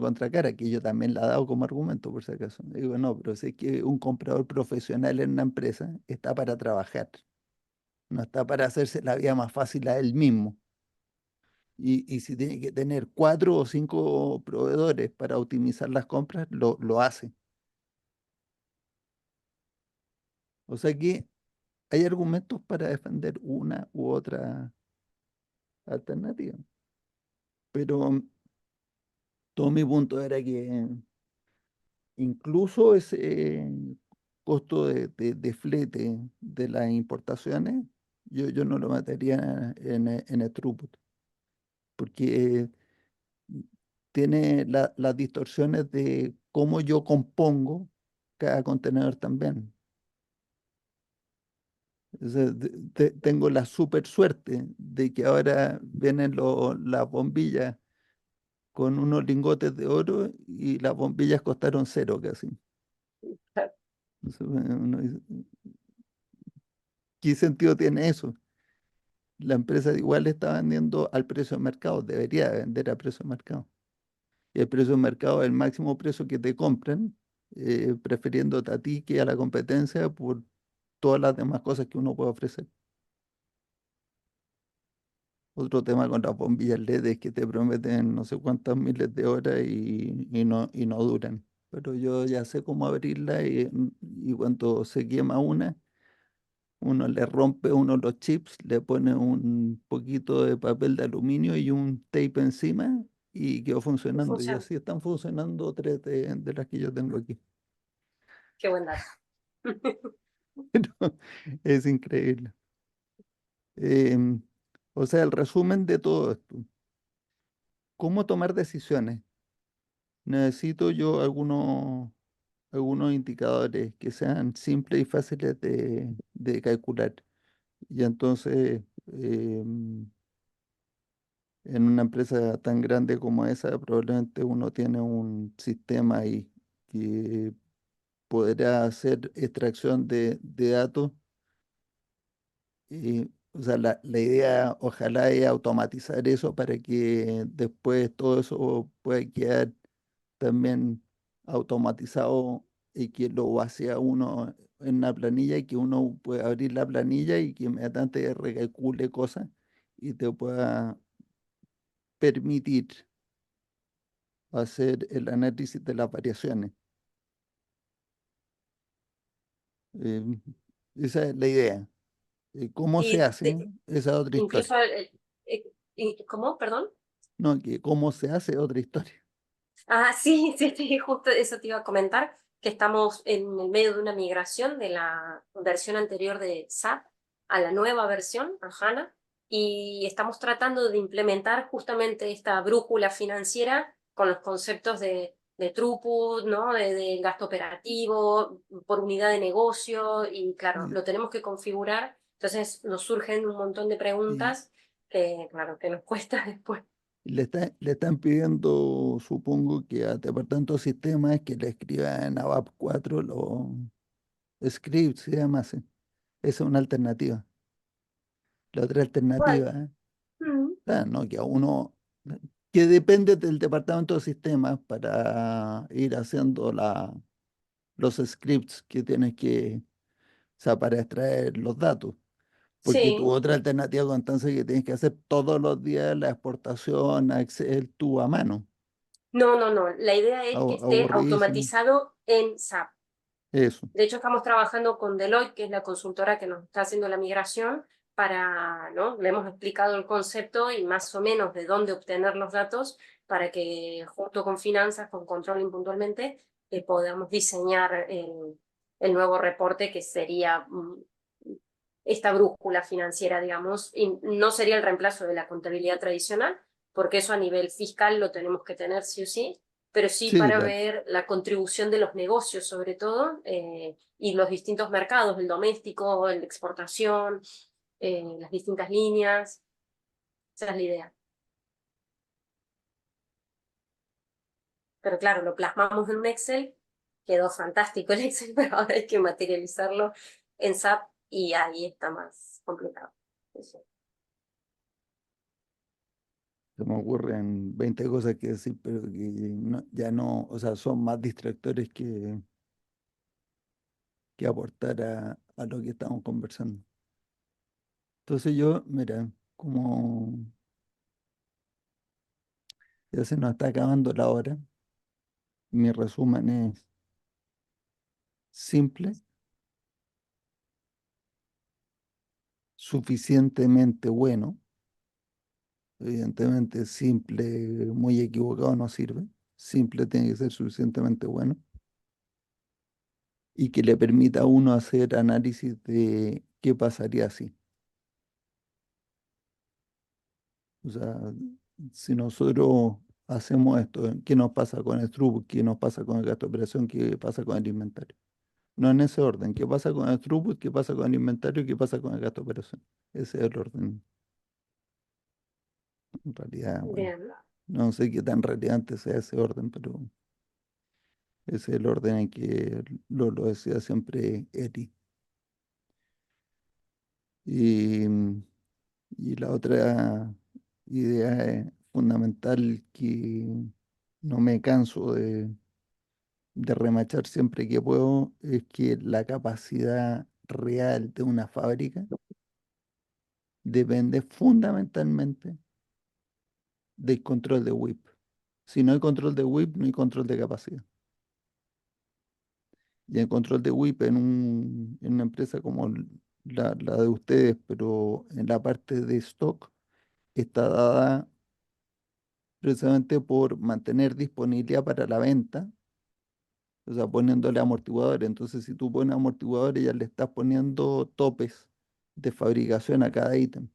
S1: contracara que yo también la he dado como argumento, por si acaso. Digo, no, pero si es que un comprador profesional en una empresa está para trabajar, no está para hacerse la vida más fácil a él mismo. Y si tiene que tener 4 o 5 proveedores para optimizar las compras, lo hace. O sea que hay argumentos para defender una u otra alternativa. Pero todo mi punto era que incluso ese costo de flete de las importaciones, yo no lo metería en el throughput, porque tiene las distorsiones de cómo yo compongo cada contenedor también. O sea, tengo la super suerte de que ahora vienen las bombillas con unos lingotes de oro y las bombillas costaron cero casi. Entonces, uno dice, ¿Qué sentido tiene eso? La empresa igual está vendiendo al precio de mercado, debería de vender a precio de mercado. Y el precio de mercado es el máximo precio que te compran, prefiriéndote a ti que a la competencia por todas las demás cosas que uno puede ofrecer. Otro tema con las bombillas LED es que te prometen no sé cuántas miles de horas y no duran. Pero yo ya sé cómo abrirla y cuando se quema una, uno le rompe uno los chips, le pone un poquito de papel de aluminio y un tape encima y quedó
S2: Y
S1: funcionando. Y
S2: funciona.
S1: así están funcionando tres de las que yo tengo aquí.
S2: Qué buen dato.
S1: Pero es increíble. Em, o sea, el resumen de todo esto. ¿Cómo tomar decisiones? Necesito yo algunos indicadores que sean simples y fáciles de calcular. Y entonces, en una empresa tan grande como esa, probablemente uno tiene un sistema ahí que podrá hacer extracción de datos. O sea, la idea ojalá es automatizar eso para que después todo eso pueda quedar también automatizado y que lo hacia uno en una planilla y que uno pueda abrir la planilla y que inmediatamente recalcule cosas y te pueda permitir hacer el análisis de las variaciones. Eh, Esa es la idea. ¿Cómo se
S2: Y
S1: hace? Esa es otra historia.
S2: incluso, ¿cómo? Perdón.
S1: No, que cómo se hace otra historia.
S2: Ah, sí, sí, sí, justo eso te iba a comentar, que estamos en el medio de una migración de la versión anterior de SAP a la nueva versión, a HANA, y estamos tratando de implementar justamente esta brújula financiera con los conceptos de throughput, ¿no? De gasto operativo, por unidad de negocio, y claro,
S1: Y,
S2: lo tenemos que configurar, entonces nos surgen un montón de
S1: y
S2: preguntas que, claro, que nos cuesta después.
S1: le están pidiendo, supongo, que al departamento de sistemas que le escriba en ABAP 4 los scripts y demás. Esa es una alternativa. La otra
S2: Bueno,
S1: alternativa,
S2: mm,
S1: no, que a uno, que depende del departamento de sistemas para ir haciendo los scripts que tienes que, o sea, para extraer los datos. Porque tu
S2: sí.
S1: otra alternativa, Constanza, es que tienes que hacer todos los días la exportación a Excel tú a mano.
S2: No, no, no. La idea es que esté
S1: Aburridísimo.
S2: automatizado en SAP.
S1: Eso.
S2: De hecho, estamos trabajando con Deloitte, que es la consultora que nos está haciendo la migración, para, ¿no? Le hemos explicado el concepto y más o menos de dónde obtener los datos para que junto con finanzas, con controlling puntualmente, podamos diseñar el nuevo reporte que sería esta brújula financiera, digamos, y no sería el reemplazo de la contabilidad tradicional, porque eso a nivel fiscal lo tenemos que tener sí o sí, pero sí
S1: Sí,
S2: para ver la contribución de los negocios sobre todo y los distintos mercados, el doméstico, el de exportación, las distintas líneas. Esa es la idea. Pero claro, lo plasmamos en un Excel, quedó fantástico el Excel, pero ahora hay que materializarlo en SAP y ahí está más complicado. Eso.
S1: se me ocurren 20 cosas que decir, pero que ya no, o sea, son más distractores que aportar a lo que estamos conversando. Entonces yo, mira, como ya se nos está acabando la hora, mi resumen es simple, suficientemente bueno. Evidentemente, simple, muy equivocado no sirve. Simple tiene que ser suficientemente bueno y que le permita a uno hacer análisis de qué pasaría si. O sea, si nosotros hacemos esto, ¿qué nos pasa con el throughput? ¿Qué nos pasa con el gasto de operación? ¿Qué pasa con el inventario? No en ese orden. ¿Qué pasa con el throughput? ¿Qué pasa con el inventario? ¿Qué pasa con el gasto de operación? Ese es el orden. En realidad, bueno,
S2: Bien.
S1: no sé qué tan relevante sea ese orden, pero ese es el orden en que lo decía siempre Eri. Y, y la otra idea fundamental que no me canso de remachar siempre que puedo es que la capacidad real de una fábrica depende fundamentalmente del control de WIP. Si no hay control de WIP, no hay control de capacidad. Y el control de WIP en una empresa como la de ustedes, pero en la parte de stock, está dada precisamente por mantener disponibilidad para la venta, o sea, poniéndole amortiguadores. Entonces, si tú pones amortiguadores, ya le estás poniendo topes de fabricación a cada ítem.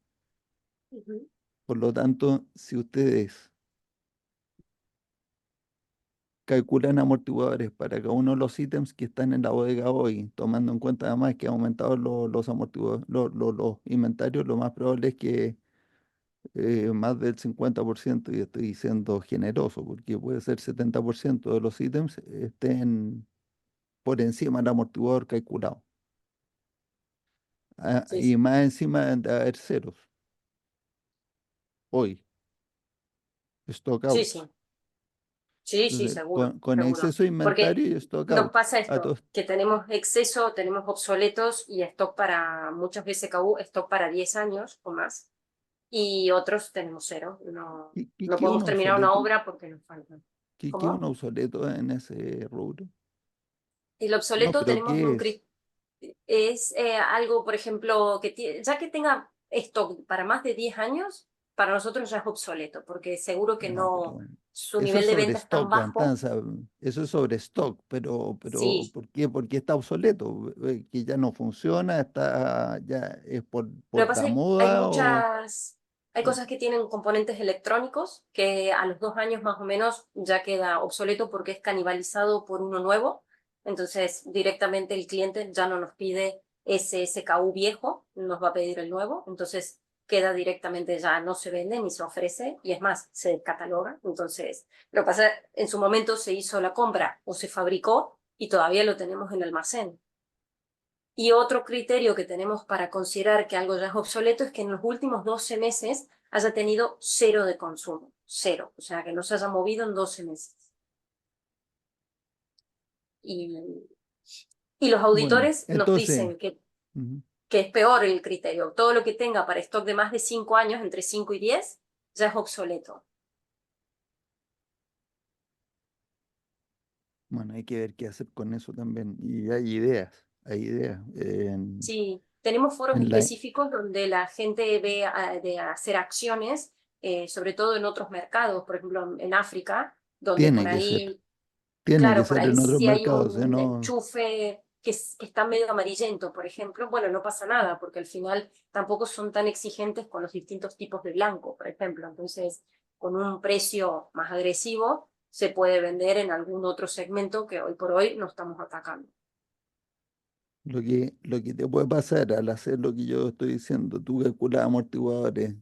S2: Ujú.
S1: Por lo tanto, si ustedes calculan amortiguadores para cada uno de los ítems que están en la bodega hoy, tomando en cuenta además que han aumentado los amortiguadores, los inventarios, lo más probable es que más del 50%, y estoy siendo generoso, porque puede ser 70% de los ítems estén por encima del amortiguador calculado.
S2: Sí,
S1: Y
S2: sí,
S1: más encima de haber ceros hoy, stock
S2: sí,
S1: out.
S2: sí, sí, sí,
S1: Entonces,
S2: seguro,
S1: con
S2: seguro.
S1: exceso de
S2: Porque
S1: inventario y stock
S2: nos
S1: out.
S2: pasa
S1: A
S2: esto,
S1: todos.
S2: que tenemos exceso, tenemos obsoletos y stock para muchos BSKU, stock para 10 años o más, y otros tenemos cero. No, no
S1: ¿Qué es
S2: podemos
S1: un
S2: terminar una
S1: obsoleto?
S2: obra porque nos faltan.
S1: Qué es un
S2: ¿Cómo?
S1: obsoleto en ese rubro?
S2: El
S1: No,
S2: obsoleto
S1: pero
S2: tenemos
S1: ¿qué
S2: un
S1: es?
S2: es algo, por ejemplo, ya que tenga stock para más de 10 años, para nosotros ya es obsoleto, porque seguro que
S1: No,
S2: no,
S1: pero
S2: su
S1: eso es
S2: nivel de
S1: sobre
S2: venta es tan
S1: stock,
S2: bajo.
S1: Antanza. Eso es sobre stock, pero
S2: Sí,
S1: ¿por qué? Porque está obsoleto, que ya no funciona, está ya es
S2: lo que
S1: por
S2: pasa
S1: la
S2: es que hay
S1: moda
S2: hay
S1: o-
S2: cosas que tienen componentes electrónicos que a los 2 años más o menos ya queda obsoleto porque es canibalizado por uno nuevo. Entonces, directamente el cliente ya no nos pide ese SKU viejo, nos va a pedir el nuevo. Entonces, queda directamente ya no se vende ni se ofrece y es más, se descataloga. Entonces, lo que pasa, en su momento se hizo la compra o se fabricó y todavía lo tenemos en almacén. Y otro criterio que tenemos para considerar que algo ya es obsoleto es que en los últimos 12 meses haya tenido cero de consumo, cero, o sea, que no se haya movido en 12 meses. Y, y los
S1: Bueno,
S2: auditores nos
S1: entonces,
S2: dicen
S1: ujú,
S2: que es peor el criterio. Todo lo que tenga para stock de más de 5 años, entre 5 y 10, ya es obsoleto.
S1: bueno, hay que ver qué hacer con eso también. Y hay ideas, hay ideas.
S2: Sí, tenemos foros
S1: En la,
S2: específicos donde la gente ve de hacer acciones, sobre todo en otros mercados, por ejemplo, en África, donde por
S1: tiene que ser,
S2: ahí.
S1: tiene que
S2: Claro, por
S1: ser
S2: ahí
S1: en otros
S2: si hay
S1: mercados, ¿eh?
S2: un
S1: No,
S2: enchufe que está medio amarillento, por ejemplo, bueno, no pasa nada, porque al final tampoco son tan exigentes con los distintos tipos de blanco, por ejemplo. Entonces, con un precio más agresivo, se puede vender en algún otro segmento que hoy por hoy no estamos atacando.
S1: lo que te puede pasar al hacer lo que yo estoy diciendo, tú calculas amortiguadores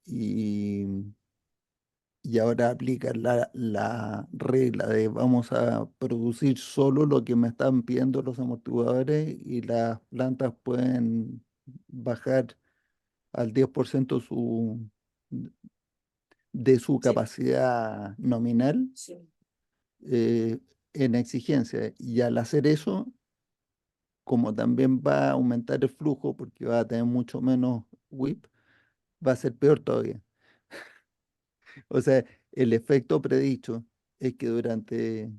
S1: y, y ahora aplicas la regla de vamos a producir solo lo que me están pidiendo los amortiguadores y las plantas pueden bajar al 10% de su
S2: Sí,
S1: capacidad nominal
S2: sí,
S1: eh, en exigencia. Y al hacer eso, como también va a aumentar el flujo porque va a tener mucho menos WIP, va a ser peor todavía. O sea, el efecto predicho es que durante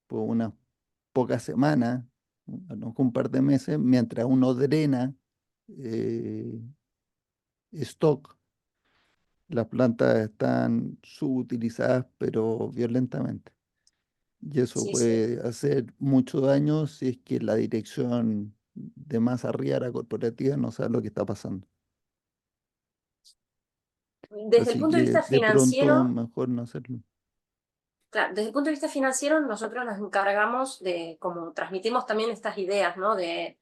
S1: pues, unas pocas semanas, a lo mejor un par de meses, mientras uno drena eh, stock, las plantas están subutilizadas, pero violentamente. Y eso
S2: sí, sí.
S1: puede hacer mucho daño si es que la dirección de más arriba, la corporativa, no sabe lo que está pasando.
S2: Desde el
S1: Así
S2: punto de
S1: que
S2: vista
S1: de pronto
S2: financiero,
S1: mejor no hacerlo.
S2: claro, desde el punto de vista financiero, nosotros nos encargamos de, como transmitimos también estas ideas, ¿no? De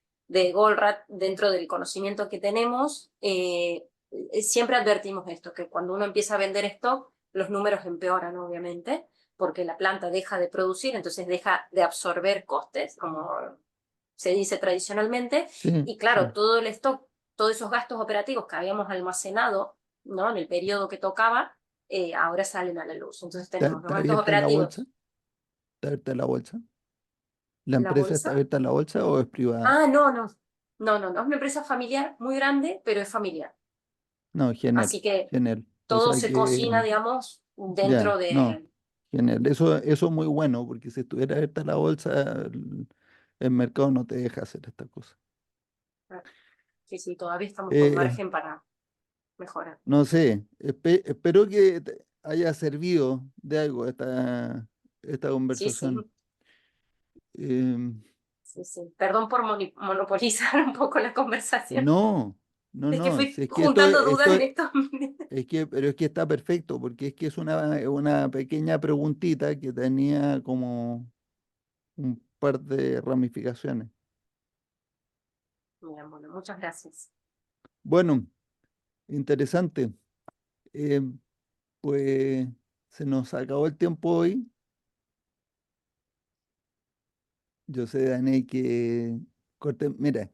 S2: Goldratt dentro del conocimiento que tenemos, siempre advertimos esto, que cuando uno empieza a vender stock, los números empeoran, obviamente, porque la planta deja de producir, entonces deja de absorber costes, como se dice tradicionalmente,
S1: Sí,
S2: y claro,
S1: sí.
S2: todo el stock, todos esos gastos operativos que habíamos almacenado, ¿no? En el periodo que tocaba, ahora salen a la luz. Entonces tenemos los
S1: ¿Está
S2: gastos
S1: abierta la bolsa?
S2: operativos,
S1: ¿Está abierta la bolsa? ¿La
S2: la
S1: empresa está
S2: bolsa.
S1: abierta en la bolsa o es privada?
S2: Ah, no, no, no, no, no, es una empresa familiar muy grande, pero es familiar.
S1: No, genial,
S2: Así que
S1: genial. O
S2: todo
S1: sea
S2: se
S1: que,
S2: cocina, digamos,
S1: ya,
S2: dentro
S1: no,
S2: de...
S1: genial. Eso es muy bueno, porque si estuviera abierta la bolsa, el mercado no te deja hacer esta cosa.
S2: Sí, sí, todavía estamos con
S1: Eh,
S2: margen para mejorar.
S1: no sé, espero que te haya servido de algo esta
S2: Sí, sí,
S1: conversación. Em,
S2: sí, sí. Perdón por monopolizar un poco la conversación.
S1: no, no,
S2: Es que
S1: no, si
S2: fui
S1: es que
S2: juntando dudas en esto.
S1: pero es que está perfecto, porque es que es una pequeña preguntita que tenía como un par de ramificaciones.
S2: Bien, bueno, muchas gracias.
S1: Bueno, interesante. Eh, pues se nos acabó el tiempo hoy. Yo sé, Dani, que corte. Mira,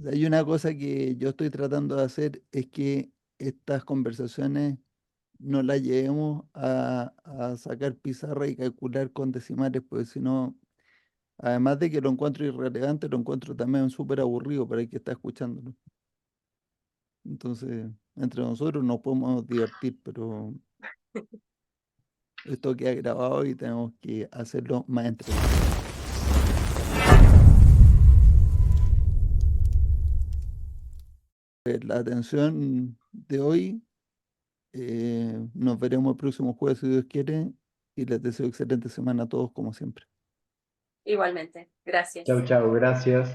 S1: hay una cosa que yo estoy tratando de hacer es que estas conversaciones no las llevemos a sacar pizarra y calcular con decimales, pues si no, además de que lo encuentro irrelevante, lo encuentro también súper aburrido para el que está escuchándolo. Entonces, entre nosotros nos podemos divertir, pero esto queda grabado y tenemos que hacerlo más entretenido. La atención de hoy, nos veremos el próximo jueves si Dios quiere y les deseo excelente semana a todos como siempre.
S2: Igualmente,
S4: Chau,
S2: gracias.
S4: chau, gracias.